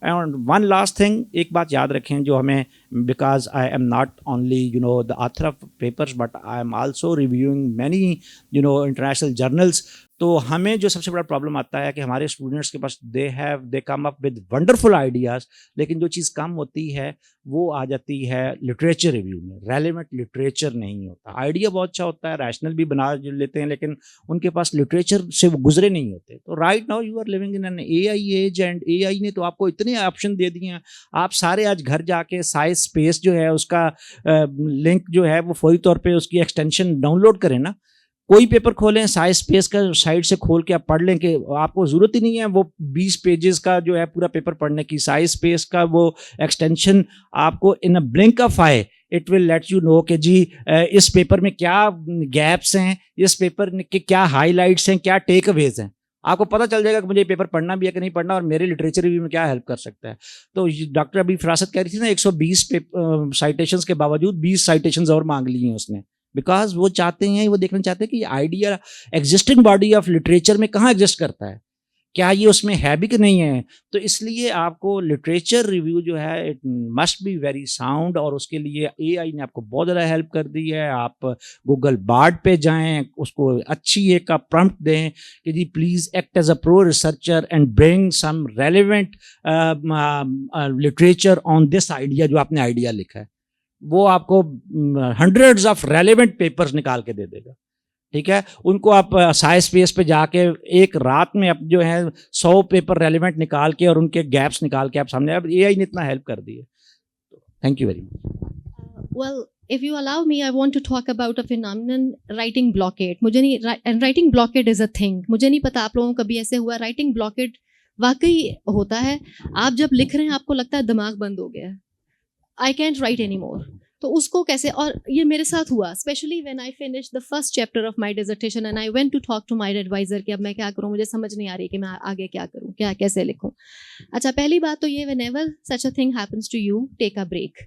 E: And one last thing, ایک بات یاد رکھیں جو ہمیں, because I am not only the author of papers but I am also reviewing many international journals. تو ہمیں جو سب سے بڑا پرابلم آتا ہے کہ ہمارے اسٹوڈنٹس کے پاس دے کم اپ ود ونڈرفل آئیڈیاز, لیکن جو چیز کم ہوتی ہے وہ آ جاتی ہے لٹریچر ریویو میں. ریلیونٹ لٹریچر نہیں ہوتا. آئیڈیا بہت اچھا ہوتا ہے, ریشنل بھی بنا لیتے ہیں, لیکن ان کے پاس لٹریچر سے وہ گزرے نہیں ہوتے. تو right now you are living in an A I age, and A I نے تو آپ کو اتنے آپشن دے دیے ہیں. آپ سارے آج گھر جا کے سائز اسپیس جو ہے اس کا لنک جو ہے وہ فوری طور پہ اس کی ایکسٹینشن ڈاؤن لوڈ کریں نا. کوئی پیپر کھولیں, سائز اسپیس کا سائڈ سے کھول کے آپ پڑھ لیں, کہ آپ کو ضرورت ہی نہیں ہے وہ 20 پیجز کا جو ہے پورا پیپر پڑھنے کی. سائز اسپیس کا وہ ایکسٹینشن آپ کو in a blink of eye it will let you know کہ جی اس پیپر میں کیا گیپس ہیں, اس پیپر کے کیا ہائی لائٹس ہیں, کیا ٹیک اویز ہیں. آپ کو پتہ چل جائے گا کہ مجھے یہ پیپر پڑھنا بھی ہے کہ نہیں پڑھنا, اور میرے لٹریچر ریویو میں کیا ہیلپ کر سکتا ہے. تو ڈاکٹر ابھی فراست کہہ رہی تھی نا 120 سائٹیشنس کے باوجود 20 سائٹیشنز اور مانگ لی ہیں اس نے, بیکاز وہ چاہتے ہیں, وہ دیکھنا چاہتے ہیں کہ یہ idea existing body of literature میں کہاں ایگزسٹ کرتا ہے, کیا یہ اس میں ہے بھی کہ نہیں ہے. تو اس لیے آپ کو لٹریچر ریویو جو ہے it must be very sound, اور اس کے لیے اے آئی نے آپ کو بہت زیادہ ہیلپ کر دی ہے. آپ گوگل بارڈ پہ جائیں, اس کو اچھی ایک آپ پرمپٹ دیں کہ جی please act as a pro researcher and bring some relevant literature on this idea. جو آپ نے آئیڈیا لکھا ہے وہ آپ کو ہنڈریڈز آف ریلیونٹ پیپرز نکال کے دے دے گا, ٹھیک ہے. ان کو آپ سائز اسپیس پہ جا کے ایک رات میں اب جو ہے 100 پیپر ریلیونٹ نکال کے اور ان کے گیپس نکال کے آپ سامنے, اب اے آئی نے اتنا ہیلپ کر دی ہے. Thank you very much.
H: Well, if you allow me, I want to talk about a phenomenon, writing blockade. مجھے نہیں, and writing blockade is a thing. مجھے نہیں پتا آپ لوگوں کو کبھی ایسے ہوا. writing blockade واقعی ہوتا ہے. آپ جب لکھ رہے ہیں آپ کو لگتا ہے دماغ بند ہو گیا ہے, I can't write anymore. تو اس کو کیسے, اور یہ میرے ساتھ ہوا especially when I finish the first chapter of my dissertation and I went to talk to my advisor کہ اب میں کیا کروں, مجھے سمجھ نہیں آ رہی کہ میں آگے کیا کروں, کیا کیسے لکھوں. اچھا, پہلی بات تو یہ, whenever such a thing happens to you, take a break,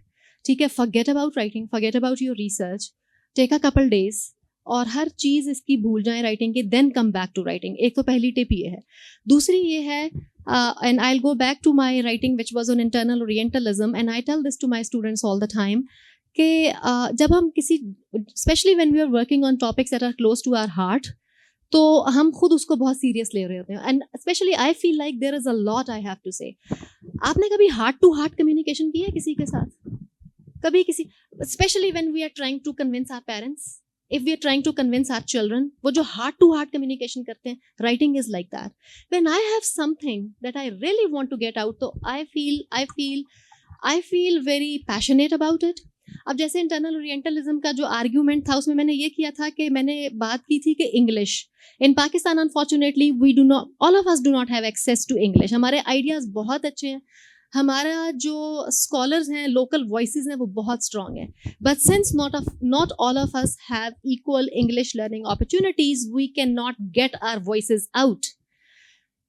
H: ٹھیک ہے. forget about writing, forget about your research, take a couple days, اور ہر چیز اس کی بھول جائیں رائٹنگ کی, دین کم بیک ٹو رائٹنگ. ایک تو پہلی ٹپ یہ ہے. دوسری یہ ہے, and I'll go back to my writing which was on internal Orientalism, and I tell this to my students all the time کہ جب ہم کسی, especially when we are working on topics that are close to our heart, تو ہم خود اس کو بہت serious لے رہے ہوتے ہیں. And especially I feel like there is a lot I have to say. آپ نے کبھی ہارٹ ٹو ہارٹ کمیونیکیشن کی ہے کسی کے ساتھ؟ کبھی کسی, especially when we are trying to convince our parents if we are trying to convince our children, وہ جو heart to heart communication کرتے ہیں, writing is like that. When I have something that I really want to get out, so I feel very passionate about it. اب جیسے internal اورینٹلزم کا جو argument تھا اس میں نے یہ کیا تھا کہ میں نے بات کی تھی کہ English in Pakistan unfortunately all of us do not have access to English. ہمارے آئیڈیاز بہت اچھے ہیں, ہمارا جو اسکالرز ہیں, لوکل وائسز ہیں, وہ بہت اسٹرانگ ہیں, but since not all of us have equal English learning opportunities, we can not get our voices out.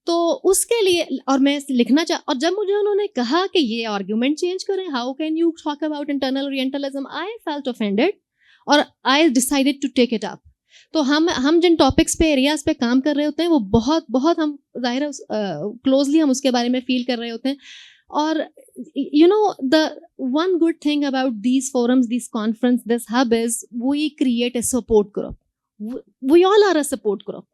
H: تو اس کے لیے, اور میں لکھنا اور جب مجھے انہوں نے کہا کہ یہ آرگیومنٹ چینج کریں, how can you talk about internal orientalism, I felt offended اور I decided to take it up. تو ہم جن ٹاپکس پہ, ایریاز پہ کام کر رہے ہوتے ہیں, وہ بہت بہت ہم ظاہر ہے کلوزلی ہم اس کے بارے میں فیل کر رہے ہوتے ہیں. اور you know the one good thing about these forums, these conference, this hub is we create a support group. We all are a support group.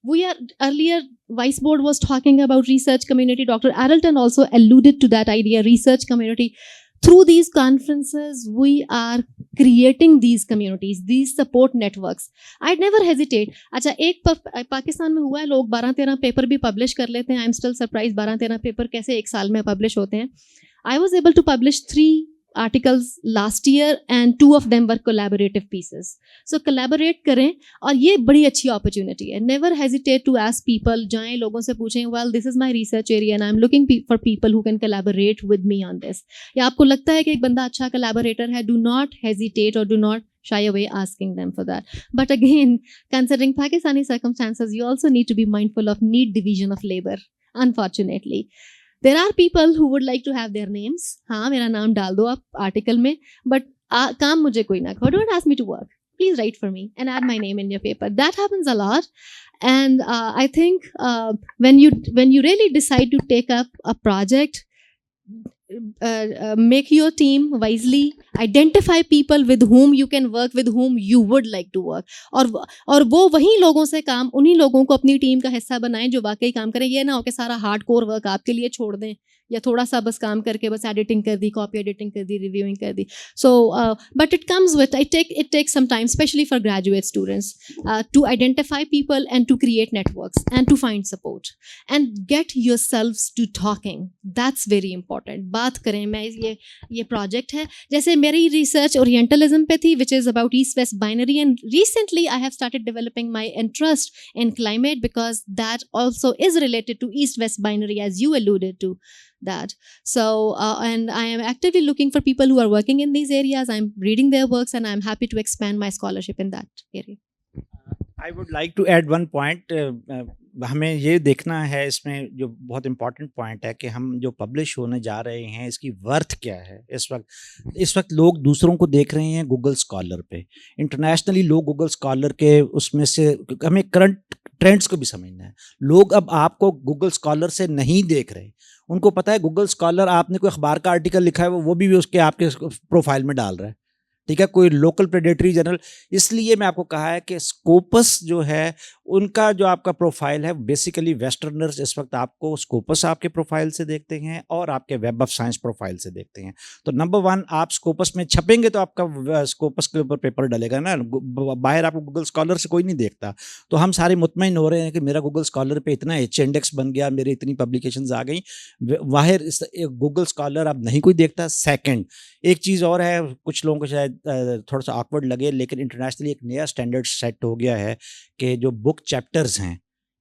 H: We are, earlier Vice Board was talking about research community. Dr. Aralton also alluded to that idea, research community. Through these conferences, we are creating these communities, these support networks. I'd never hesitate. اچھا, ایک پاکستان میں ہوا ہے, لوگ 12-13 paper بھی publish کر لیتے ہیں. I'm still surprised 12-13 پیپر کیسے ایک سال میں پبلش ہوتے ہیں. I was able to publish 3 articles last year and 2 of them were collaborative pieces. So collaborate کریں, اور یہ بڑی اچھی opportunity ہے. Never hesitate to ask people, جائیں لوگوں سے پوچھیں, well this is my research area and I'm looking for people who can collaborate with me on this. یا آپ کو لگتا ہے کہ ایک بندہ اچھا collaborator ہے, do not hesitate or do not shy away asking them for that. But again, considering Pakistani circumstances, you also need to be mindful of neat division of labor, unfortunately. There are people who would like to have their names. ہاں, میرا نام ڈال دو آپ article میں, but کام مجھے کوئی نہ کرو. Don't ask me to work. Please write for me and add my name in your paper. That happens a lot. And I think when you really decide to take up a project, make your team wisely, identify people with whom you can work, with whom you would like to work, اور وہ وہیں لوگوں سے کام, انہیں لوگوں کو اپنی team کا حصہ بنائیں جو واقعی کام کریں. یہ نہ ہو کہ سارا ہارڈ کور ورک آپ کے لیے چھوڑ دیں, یا تھوڑا سا بس کام کر کے بس ایڈیٹنگ کر دی, کاپی ایڈیٹنگ کر دی, ریویوئنگ کر دی. So but it comes with, it takes some time, especially for graduate students, to identify people and to create networks and to find support and get yourselves to talking. That's very important. بات کریں. میں یہ project ہے, جیسے میری research اورینٹلزم پہ تھی, which is about East West binary, and recently I have started developing my interest in climate because that also is related to East West binary, as you alluded to that. So and I am actively looking for people who are working in these areas. I'm reading their works and I'm happy to expand my scholarship in that area.
E: I would like to add one point. ہمیں یہ دیکھنا ہے اس میں جو بہت important point ہے کہ ہم جو پبلش ہونے جا رہے ہیں اس کی ورتھ کیا ہے. اس وقت لوگ دوسروں کو دیکھ رہے ہیں گوگل اسکالر پہ. انٹرنیشنلی لوگ گوگل اسکالر کے اس میں سے ہمیں کرنٹ ٹرینڈس کو بھی سمجھنا ہے. لوگ اب آپ کو گوگل اسکالر سے نہیں دیکھ رہے, ان کو پتہ ہے گوگل اسکالر آپ نے کوئی اخبار کا آرٹیکل لکھا ہے وہ بھی اس کے آپ کے پروفائل میں ڈال رہا ہے, ٹھیک ہے, کوئی لوکل پریڈیٹری جرنل. اس لیے میں آپ کو کہا ہے کہ اسکوپس جو ہے ان کا جو آپ کا پروفائل ہے بیسیکلی ویسٹرنرز اس وقت آپ کو اسکوپس آپ کے پروفائل سے دیکھتے ہیں اور آپ کے ویب آف سائنس پروفائل سے دیکھتے ہیں. تو نمبر 1 آپ اسکوپس میں چھپیں گے تو آپ کا اسکوپس کے اوپر پیپر ڈلے گا نا, باہر آپ کو گوگل اسکالر سے کوئی نہیں دیکھتا. تو ہم سارے مطمئن ہو رہے ہیں کہ میرا گوگل اسکالر پہ اتنا ایچ انڈیکس بن گیا, میرے اتنی پبلیکیشنز آ گئیں, باہر گوگل اسکالر اب نہیں کوئی دیکھتا. سیکنڈ ایک چیز اور ہے, کچھ لوگوں کو شاید تھوڑا سا آکورڈ لگے, لیکن انٹرنیشنلی ایک نیا اسٹینڈرڈ سیٹ ہو گیا ہے کہ جو بک چیپٹرز ہیں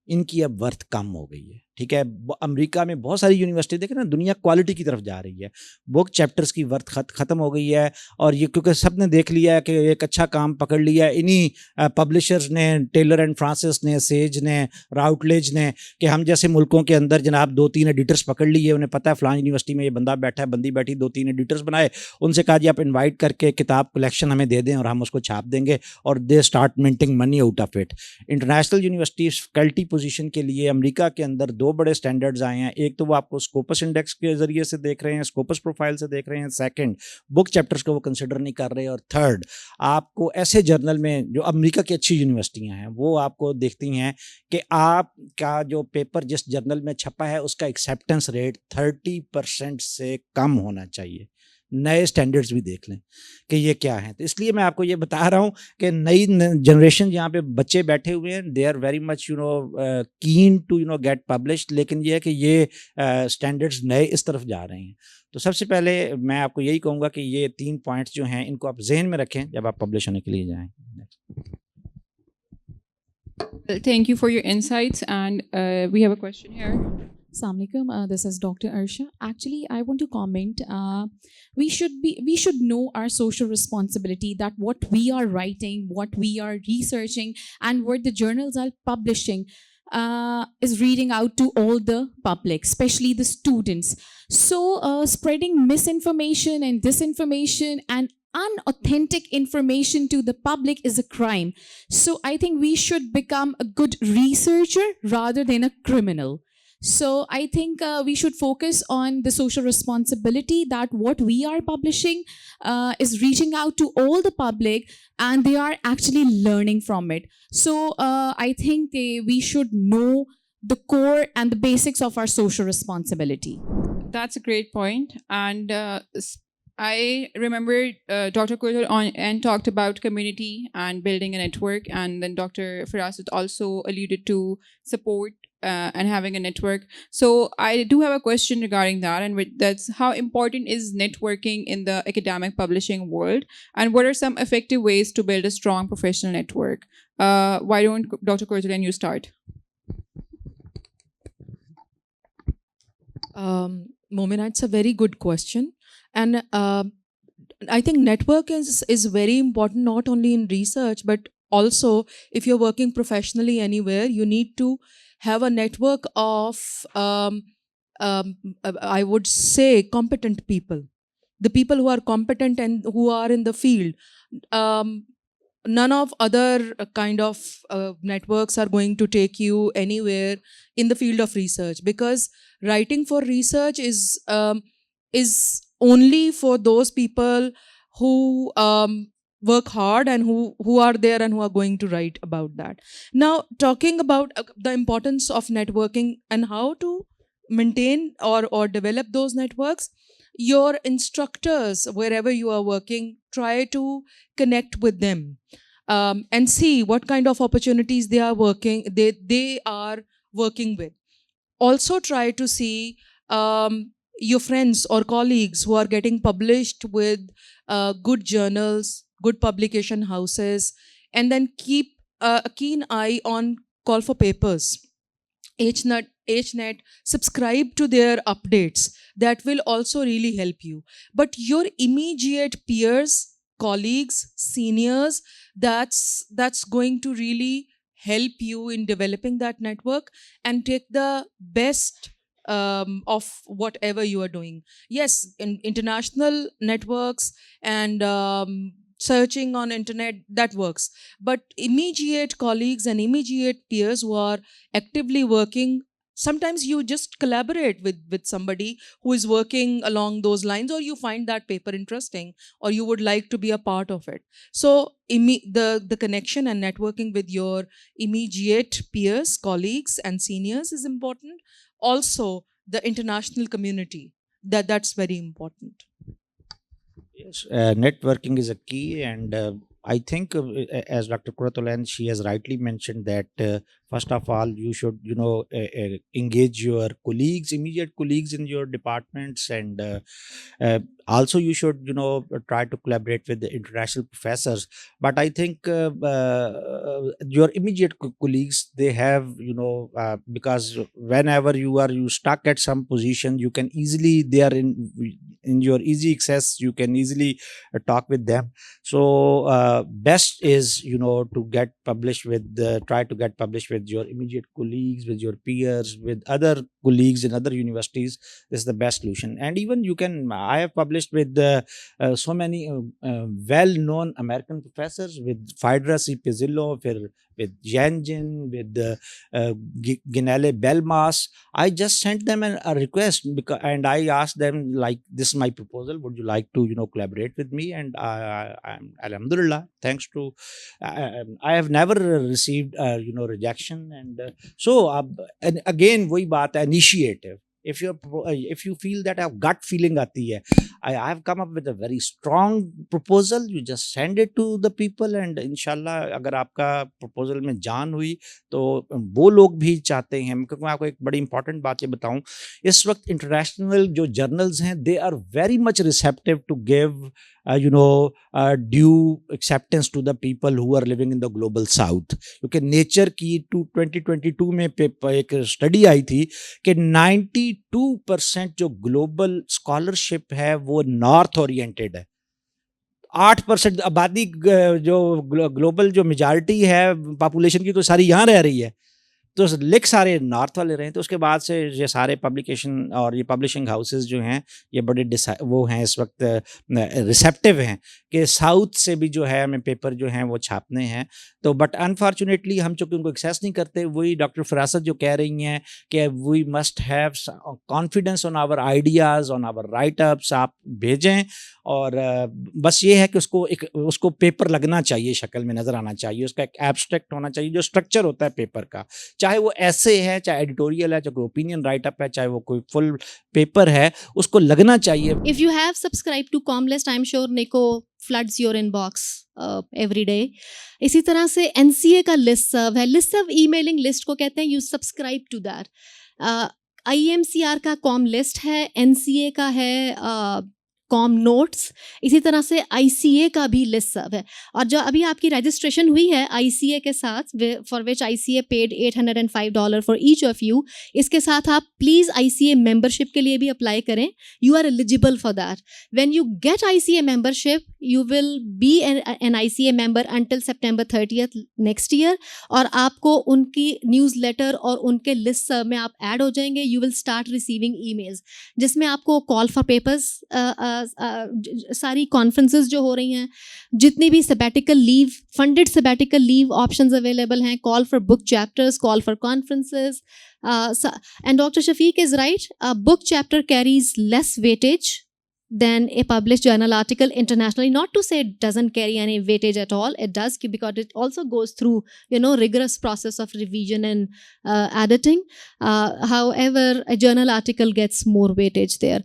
E: ان کی اب ورتھ کم ہو گئی ہے, ٹھیک ہے. امریکہ میں بہت ساری یونیورسٹی دیکھیں نا, دنیا کوالٹی کی طرف جا رہی ہے, بک چیپٹرز کی ورتھ ختم ہو گئی ہے. اور یہ کیونکہ سب نے دیکھ لیا ہے کہ ایک اچھا کام پکڑ لیا انہی پبلشرز نے, ٹیلر اینڈ فرانسس نے, سیج نے, راؤٹلیج نے, کہ ہم جیسے ملکوں کے اندر جناب 2-3 ایڈیٹرز پکڑ لیے, انہیں پتہ ہے فلان یونیورسٹی میں یہ بندہ بیٹھا ہے, بندی بیٹھی, 2-3 ایڈیٹرز بنائے, ان سے کہا جی آپ انوائٹ کر کے کتاب کلیکشن ہمیں دے دیں اور ہم اس کو چھاپ دیں گے, اور they start minting money out of it. International universities faculty position کے لیے امریکہ کے اندر 2 بڑے اسٹینڈرڈز آئے ہیں. ایک تو وہ آپ کو اسکوپس انڈیکس کے ذریعے سے دیکھ رہے ہیں, اسکوپس پروفائل سے دیکھ رہے ہیں. سیکنڈ بک چیپٹرز کو وہ کنسیڈر نہیں کر رہے. اور تھرڈ آپ کو ایسے جرنل میں جو امریکہ کی اچھی یونیورسٹیاں ہیں وہ آپ کو دیکھتی ہیں کہ آپ کا جو پیپر جس جرنل میں چھپا ہے اس کا ایکسیپٹنس ریٹ 30% سے کم ہونا چاہیے. نئے اسٹینڈرڈس بھی دیکھ لیں کہ یہ کیا ہیں. تو اس لیے میں آپ کو یہ بتا رہا ہوں کہ نئی جنریشن جہاں پہ بچے بیٹھے ہوئے ہیں, they are very much keen to get published, لیکن یہ ہے کہ یہ اسٹینڈرڈس نئے اس طرف جا رہے ہیں. تو سب سے پہلے میں آپ کو یہی کہوں گا کہ یہ 3 پوائنٹس جو ہیں ان کو آپ ذہن میں رکھیں جب آپ پبلش ہونے کے لیے جائیں.
A: Thank you for your insights, and we have a question here.
J: Assalamu alaikum. This is Dr. Arsha. Actually, I want to comment. We should know our social responsibility, that what we are writing, what we are researching, and what the journals are publishing is reading out to all the public, especially the students. So, spreading misinformation and disinformation and unauthentic information to the public is a crime. So, I think we should become a good researcher rather than a criminal. So I think we should focus on the social responsibility, that what we are publishing is reaching out to all the public and they are actually learning from it. So I think we should know the core and the basics of our social responsibility.
A: That's a great point. And I remember Dr. Kothur and talked about community and building a network, and then Dr. Firaset also alluded to support and having a network. So I do have a question regarding that, and that's how important is networking in the academic publishing world, and what are some effective ways to build a strong professional network? Why don't Dr. Kothur and you start?
F: Momina, it's a very good question. And I think network is very important, not only in research, but also if you're working professionally anywhere, you need to have a network of, I would say, competent people. The people who are competent and who are in the field. None of other kind of networks are going to take you anywhere in the field of research, because writing for research is only for those people who work hard and who are there and who are going to write about that. Now, talking about the importance of networking and how to maintain or develop those networks, your instructors, wherever you are working, try to connect with them and see what kind of opportunities they are working with. Also try to see your friends or colleagues who are getting published with good journals, good publication houses, and then keep a keen eye on call for papers. HNet, subscribe to their updates. That will also really help you. But your immediate peers, colleagues, seniors, that's going to really help you in developing that network and take the best of whatever you are doing. Yes, in international networks and searching on internet, that works. But immediate colleagues and immediate peers who are actively working, sometimes you just collaborate with somebody who is working along those lines, or you find that paper interesting, or you would like to be a part of it. So the connection and networking with your immediate peers, colleagues and seniors is important. Also, the international community, that's very important.
E: Yes, networking is a key, and I think as Dr. Kuratolan, she has rightly mentioned that first of all, you should, engage your colleagues, immediate colleagues in your departments, and also you should, try to collaborate with the international professors. But I think your immediate colleagues, they have, because whenever you stuck at some position, you can easily, they are in your easy access, you can easily talk with them. So best is, to get published with, try to get published with your immediate colleagues, with your peers, with other colleagues in other universities. This is the best solution. And even I have published with so many well-known American professors, with Phaedra C. Pizzillo, with Yanjin, with Ginelle Belmas. I just sent them a request, and I asked them, like, this is my proposal, would you like to collaborate with me? And I'm alhamdulillah, thanks to I have never received rejection. And so and again वही बात है, initiative. If you feel that a gut feeling आती है, I have come up with a very strong proposal. You just send it to the people and inshallah अगर आपका proposal में जान हुई तो वो लोग भी चाहते हैं. क्योंकि मैं आपको एक बड़ी important बात ये बताऊं, इस वक्त international जो journals हैं they are very much receptive to give due acceptance to the people who are living in the global south. क्योंकि नेचर की 2022 में एक स्टडी आई थी कि 92% जो ग्लोबल स्कॉलरशिप है वो नॉर्थ ओरिएंटेड है. 8% आबादी जो ग्लोबल जो मेजॉरिटी है पॉपुलेशन की तो सारी यहाँ रह रही है, तो लिख सारे नॉर्थ वाले रहे. तो उसके बाद से ये सारे पब्लिकेशन और ये पब्लिशिंग हाउसेस जो हैं ये बड़े वो हैं इस वक्त रिसेप्टिव हैं कि साउथ से भी जो है हमें पेपर जो हैं वो छापने हैं. तो बट अनफॉर्चुनेटली हम चूँकि उनको एक्सेस नहीं करते, वही डॉक्टर फरासत जो कह रही हैं कि we must have confidence on our ideas, on our write ups, आप भेजें. और बस ये है कि उसको पेपर लगना चाहिए, शक्ल में नज़र आना चाहिए, उसका एक एब्स्ट्रैक्ट होना चाहिए. जो स्ट्रक्चर होता है पेपर का, चाहे वो ऐसे है, चाहे एडिटोरियल है, चाहे कोई ओपिनियन राइट अप है, चाहे वो कोई फुल पेपर है, उसको लगना चाहिए.
H: If you have subscribed to Comlist, I'm sure Nico floods your inbox every day. इसी तरह से NCA का listserv है. listserv emailing list को कहते हैं. You subscribe to that. IMCR का com list है, NCA का है कॉम नोट्स, इसी तरह से ICA का भी लिस्ट सर्व है. और जो अभी आपकी रजिस्ट्रेशन हुई है ICA के साथ, for which ICA paid $805 for each of you, इसके साथ आप प्लीज़ ICA मेंबरशिप के लिए भी अप्लाई करें. You are eligible for that. When you get ICA membership you will be an ICA member until September 30th next year. और आपको उनकी न्यूज़ लेटर और उनके लिस्ट सर्व में आप ऐड हो जाएंगे. You will start receiving emails जिसमें आपको कॉल फॉर पेपर्स, सारी कॉन्फ्रेंसेस जो हो रही हैं, जितनी भी sabbatical leave, funded sabbatical leave options available हैं, call for book chapters, call for conferences. And doctor Shafiq is right, book chapter carries less weightage than a published journal article internationally. Not to say it doesn't carry any weightage at all. It does, because it also goes through, rigorous process of revision and editing. However, a journal article gets more weightage there.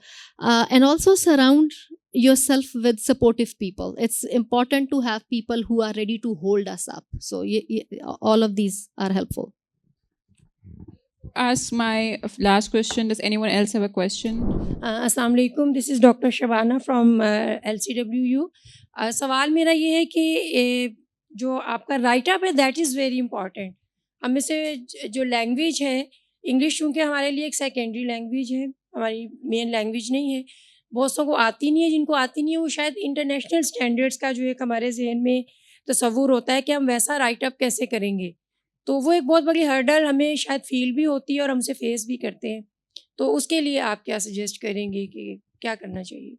H: And also surround yourself with supportive people. It's important to have people who are ready to hold us up. So all of these are helpful.
A: Ask my last question. Does anyone else have a question?
K: अस्सलाम वालेकुम, this is doctor Shabana from LCWU. सवाल मेरा ये है कि जो आपका right up है दैट इज़ वेरी इंपॉर्टेंट. हम में से जो लैंग्वेज है, इंग्लिश चूँकि हमारे लिए एक सेकेंडरी लैंग्वेज है, हमारी मेन लैंग्वेज नहीं है, बहुत सौ को आती नहीं है. जिनको आती नहीं है वो शायद इंटरनेशनल स्टैंडर्ड्स का जो एक हमारे जहन में तसव्वुर होता है कि हम वैसा राइट अप कैसे करेंगे, तो वो एक बहुत बड़ी हर्डल हमें शायद फील भी होती है और हमसे फेस भी करते हैं. तो उसके लिए आप क्या सजेस्ट करेंगे कि क्या करना चाहिए?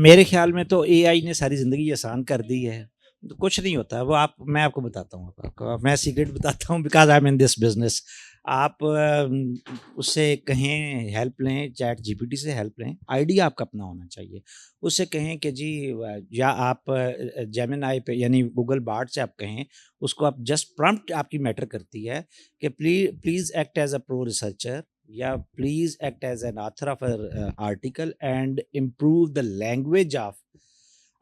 E: मेरे ख्याल में तो AI ने सारी ज़िंदगी आसान कर दी है. तो कुछ नहीं होता वो. मैं आपको बताता हूँ, आपको मैं सीक्रेट बताता हूँ, because I am in this business. आप उससे कहें हेल्प लें, चैट GPT से हेल्प लें. आइडिया आपका अपना होना चाहिए. उससे कहें कि जी, या आप जेमिनाई पे यानी गूगल बार्ड से आप कहें, उसको आप जस्ट प्रॉम्प्ट आपकी मैटर करती है कि please act as a pro researcher या please act as an author of article and improve the language of.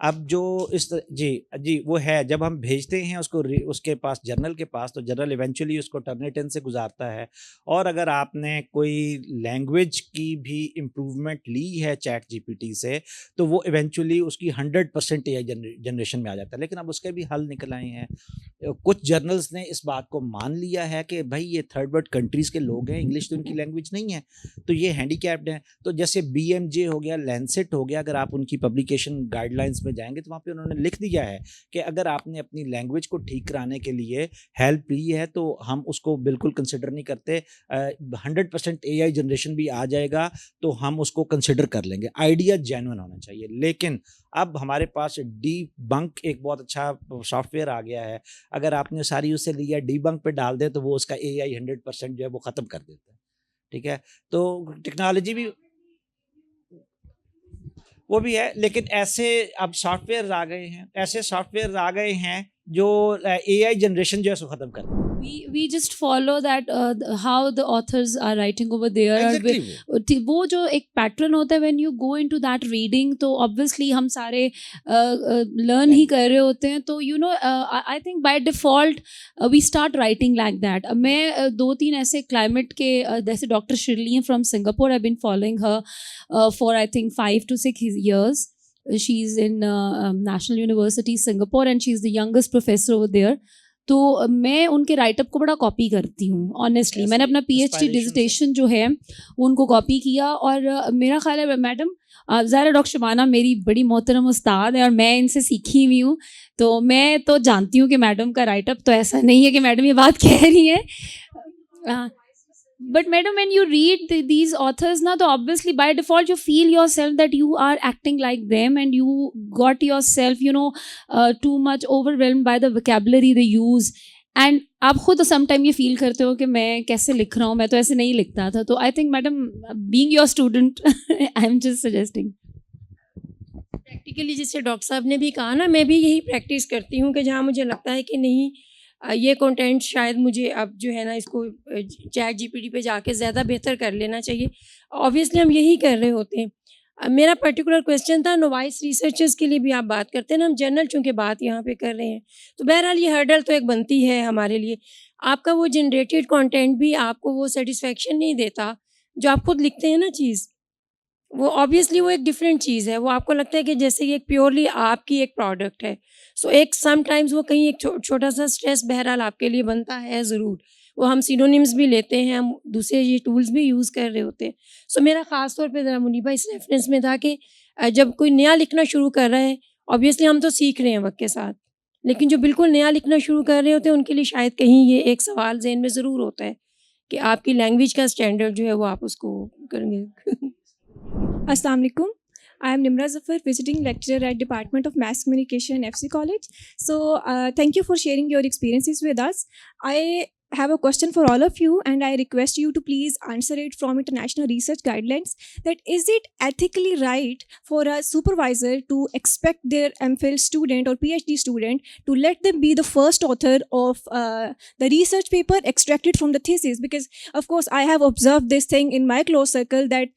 E: अब जो जी वो है, जब हम भेजते हैं उसको उसके पास, जर्नल के पास, तो जर्नल इवेंचुअली उसको टर्निटिन से गुजारता है. और अगर आपने कोई लैंग्वेज की भी इम्प्रूवमेंट ली है चैट GPT से, तो वो इवेंचुअली उसकी 100% AI जनरेशन में आ जाता है. लेकिन अब उसके भी हल निकल आए हैं. कुछ जर्नल्स ने इस बात को मान लिया है कि भाई ये थर्ड वर्ल्ड कंट्रीज़ के लोग हैं, इंग्लिश तो इनकी लैंग्वेज नहीं है, तो ये हैंडीकैप्ड हैं. तो जैसे BMJ हो गया, लैंसेट हो गया, अगर आप उनकी पब्लिकेशन गाइडलाइंस जाएंगे तो वहाँ पे उन्होंने लिख दिया है कि अगर आपने अपनी लैंग्वेज को ठीक कराने के लिए हेल्प ली है तो हम उसको बिल्कुल कंसिडर नहीं करते. 100% AI जनरेशन भी आ जाएगा तो हम उसको कंसिडर कर लेंगे. आइडिया जेन्युइन होना चाहिए. लेकिन अब हमारे पास डीबंक एक बहुत अच्छा सॉफ्टवेयर आ गया है. अगर आपने सारी उससे लिया, डीबंक पे डाल दे तो वो उसका AI 100% जो है वो ख़त्म कर देता है. ठीक है, तो टेक्नोलॉजी भी वो भी है, लेकिन ऐसे अब सॉफ्टवेयर आ गए हैं, ऐसे सॉफ्टवेयर आ गए हैं जो AI जनरेशन जो है उसको ख़त्म कर दें.
G: we just follow that how the authors are writing over there.
E: Exactly.
G: वो जो एक पैटर्न होता है when you go into that reading, तो obviously हम सारे learn ही कर रहे होते हैं, तो you know I think by default we start writing like that. मैं 2-3 ऐसे climate के जैसे डॉक्टर शिरली हैं from Singapore, I've been following her for I think 5 to 6 years. She's in National University Singapore and she's the youngest professor over there. تو میں ان کے right اپ کو بڑا کاپی کرتی ہوں آنیسٹلی. میں نے اپنا پی ایچ ڈی ڈزرٹیشن جو ہے ان کو کاپی کیا, اور میرا خیال ہے میڈم ظاہر ڈاکٹر شبانہ میری بڑی محترم استاد ہے اور میں ان سے سیکھی ہوئی ہوں, تو میں تو جانتی ہوں کہ میڈم کا رائٹ اپ تو ایسا نہیں ہے کہ میڈم یہ بات کہہ رہی ہے. But madam, when you read these authors na, to obviously by default you feel yourself that you are acting like them and you got yourself, you know, too much overwhelmed by the vocabulary they use. And آپ خود some time یہ فیل کرتے ہو کہ میں کیسے لکھ رہا ہوں, میں تو ایسے نہیں لکھتا تھا. تو I think madam being your student I am just suggesting.
K: Practically جیسے ڈاکٹر صاحب نے بھی کہا نا, میں بھی یہی پریکٹس کرتی ہوں کہ جہاں مجھے لگتا ہے کہ نہیں یہ کنٹینٹ شاید مجھے اب جو ہے نا اس کو چیٹ جی پی ٹی پہ جا کے زیادہ بہتر کر لینا چاہیے. اوبویسلی ہم یہی کر رہے ہوتے ہیں. میرا پرٹیکولر کویسچن تھا نوائس ریسرچرز کے لیے بھی آپ بات کرتے ہیں نا, ہم جنرل چونکہ بات یہاں پہ کر رہے ہیں, تو بہرحال یہ ہرڈل تو ایک بنتی ہے ہمارے لیے. آپ کا وہ جنریٹیڈ کانٹینٹ بھی آپ کو وہ سیٹسفیکشن نہیں دیتا جو آپ خود لکھتے ہیں نا چیز, وہ آبویسلی وہ ایک ڈفرینٹ چیز ہے. وہ آپ کو لگتا ہے کہ جیسے یہ ایک پیورلی آپ کی ایک پروڈکٹ ہے. سو ایک سم ٹائمز وہ کہیں ایک چھوٹا سا اسٹریس بہرحال آپ کے لیے بنتا ہے ضرور. وہ ہم سینونیمز بھی لیتے ہیں, ہم دوسرے یہ ٹولز بھی یوز کر رہے ہوتے ہیں. سو میرا خاص طور پہ ذرا منیبا اس ریفرنس میں تھا کہ جب کوئی نیا لکھنا شروع کر رہا ہے, آبویسلی ہم تو سیکھ رہے ہیں وقت کے ساتھ, لیکن جو بالکل نیا لکھنا شروع کر رہے ہوتے ہیں ان کے لیے شاید کہیں یہ ایک سوال ذہن میں ضرور ہوتا ہے کہ آپ کی لینگویج کا اسٹینڈرڈ جو ہے وہ آپ اس کو کریں گے.
L: السلام علیکم. I am Nimra Zafar, visiting lecturer at Department of Mass Communication, FC College. So, thank you for sharing your experiences with us. I have a question for all of you, and I request you to please answer it from international research guidelines. That is it ethically right for a supervisor to expect their MPhil student or PhD student to let them be the first author of the research paper extracted from the thesis? Because of course I have observed this thing in my close circle that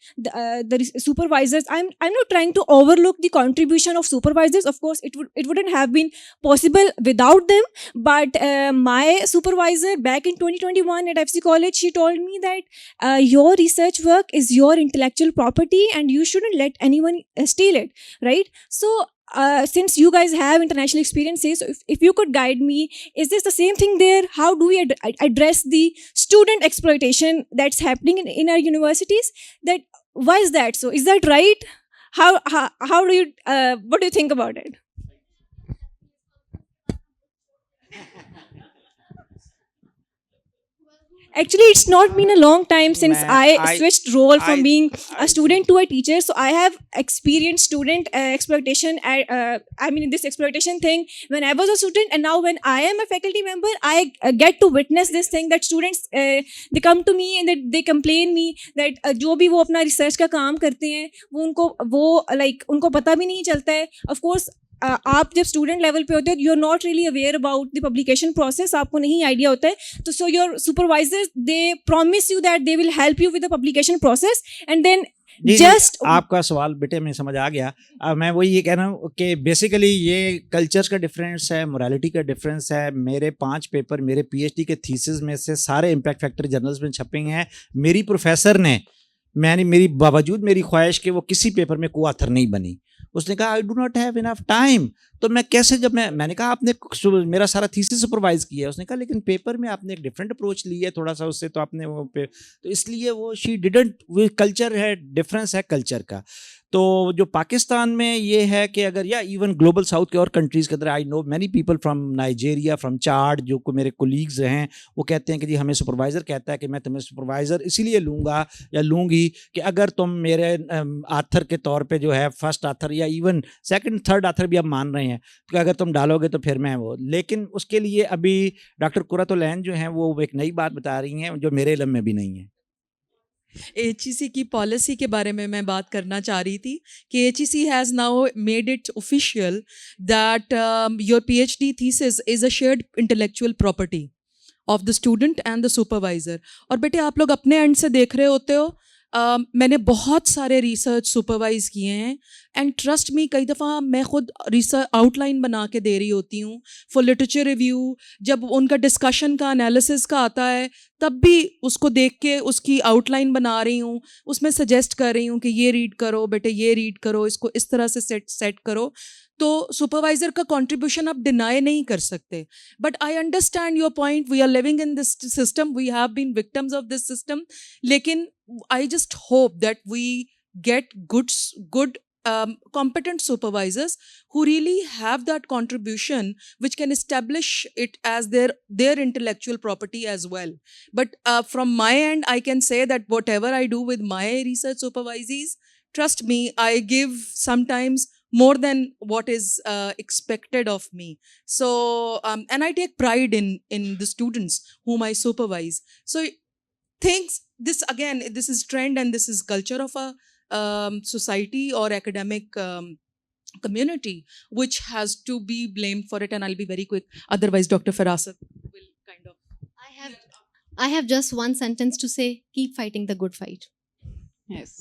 L: the supervisors, I'm not trying to overlook the contribution of supervisors. Of course it wouldn't have been possible without them, but my supervisor back in 2021 at FC College, she told me that your research work is your intellectual property and you shouldn't let anyone steal it, right? So since you guys have international experiences, if you could guide me, is this the same thing there? How do we address the student exploitation that's happening in our universities? That why is that so? Is that right? How do you what do you think about it? Actually, it's not been a long time since I switched role from being a student to a teacher. So I have experienced student exploitation. This exploitation thing when I was a student, and now when I am a faculty member, I get to witness this thing that students they come to me and that they complain me that جو بھی وہ اپنا research کا کام کرتے ہیں وہ ان کو پتہ بھی نہیں چلتا ہے. Of course آپ جب اسٹوڈنٹ لیول پہ ہوتے ہو you are not really aware about the publication process, آپ کو نہیں آئیڈیا ہوتا ہے. تو so your supervisor they promise you that they will help you with the publication process and then just.
E: آپ کا سوال بیٹے میں سمجھ آ گیا. میں وہی یہ کہہ رہا ہوں کہ بیسیکلی یہ کلچر کا ڈفرینس ہے, مورالٹی کا ڈفرینس ہے. میرے 5 پیپر میرے پی ایچ ڈی کے تھیسز میں سے سارے امپیکٹ فیکٹر جرنلز میں چھپے ہیں. میری پروفیسر نے میری باوجود میری خواہش کہ وہ کسی پیپر میں کو آتھر نہیں بنی, اس نے کہا I do not have enough time. تو میں کیسے, جب میں نے کہا آپ نے میرا سارا تھیسس سپروائز کیا ہے, اس نے کہا لیکن پیپر میں آپ نے ایک ڈفرینٹ اپروچ لی ہے تھوڑا سا اس سے, تو آپ نے وہ تو اس لیے وہ شی ڈیڈنٹ, وہ کلچر ہے, ڈفرینس ہے کلچر کا. تو جو پاکستان میں یہ ہے کہ اگر یا ایون گلوبل ساؤتھ کے اور کنٹریز کے اندر I know many people from Nigeria, from Chad, جو میرے کولیگز ہیں وہ کہتے ہیں کہ جی ہمیں سپروائزر کہتا ہے کہ میں تمہیں سپروائزر اسی لیے لوں گا یا لوں گی کہ اگر تم میرے آتھر کے طور پہ جو ہے فرسٹ آتھر یا ایون سیکنڈ تھرڈ آتھر بھی اب مان رہے ہیں کہ اگر تم ڈالو گے تو پھر میں وہ. لیکن اس کے لیے ابھی ڈاکٹر قرۃ العین جو ہیں وہ ایک نئی بات بتا رہی ہیں جو میرے علم میں بھی نہیں ہے.
F: ایچ ای سی کی پالیسی کے بارے میں بات کرنا چاہ رہی تھی کہ H E C has now made it official that your P H D thesis is a shared intellectual property. of the student and the supervisor. اور بیٹے آپ لوگ اپنے اینڈ سے دیکھ رہے ہوتے ہو, میں نے بہت سارے ریسرچ سپروائز کیے ہیں, اینڈ ٹرسٹ می کئی دفعہ میں خود ریسرچ آؤٹ لائن بنا کے دے رہی ہوتی ہوں فار لٹریچر ریویو. جب ان کا ڈسکشن کا انالیسس کا آتا ہے تب بھی اس کو دیکھ کے اس کی آؤٹ لائن بنا رہی ہوں, اس میں سجیسٹ کر رہی ہوں کہ یہ ریڈ کرو بیٹے, یہ ریڈ کرو, اس کو اس طرح سے سیٹ کرو. تو سپروائزر کا کنٹریبیوشن آپ ڈینائی نہیں کر سکتے. But I understand your point, we are living in this system, we have been victims of this system. لیکن I just hope that we get good competent supervisors who really have that contribution which can establish it as their intellectual property as well. But from my end, I can say that whatever I do with my research supervisees, trust me, I give sometimes more than what is expected of me. So and I take pride in the students whom I supervise. So things, this is trend and this is culture of a society or academic community which has to be blamed for it. And I'll be very quick, otherwise Dr. Farasat will kind of...
H: I have just one sentence to say: keep fighting the good fight.
A: Yes.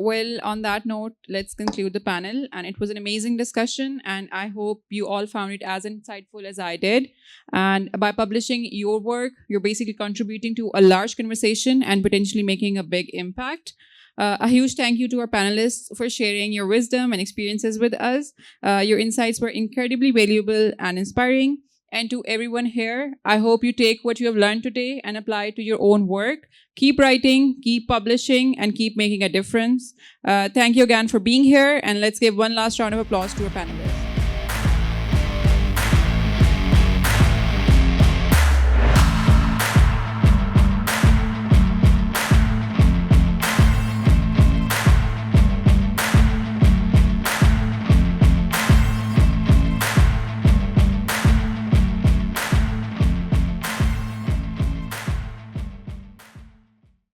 A: Well, on that note, let's conclude the panel. And it was an amazing discussion. And I hope you all found it as insightful as I did. And by publishing your work, you're basically contributing to a large conversation and potentially making a big impact. A huge thank you to our panelists for sharing your wisdom and experiences with us. Your insights were incredibly valuable and inspiring. And to everyone here, I hope you take what you have learned today and apply it to your own work. Keep writing, keep publishing, and keep making a difference. Thank you again for being here, and let's give one last round of applause to our panelists.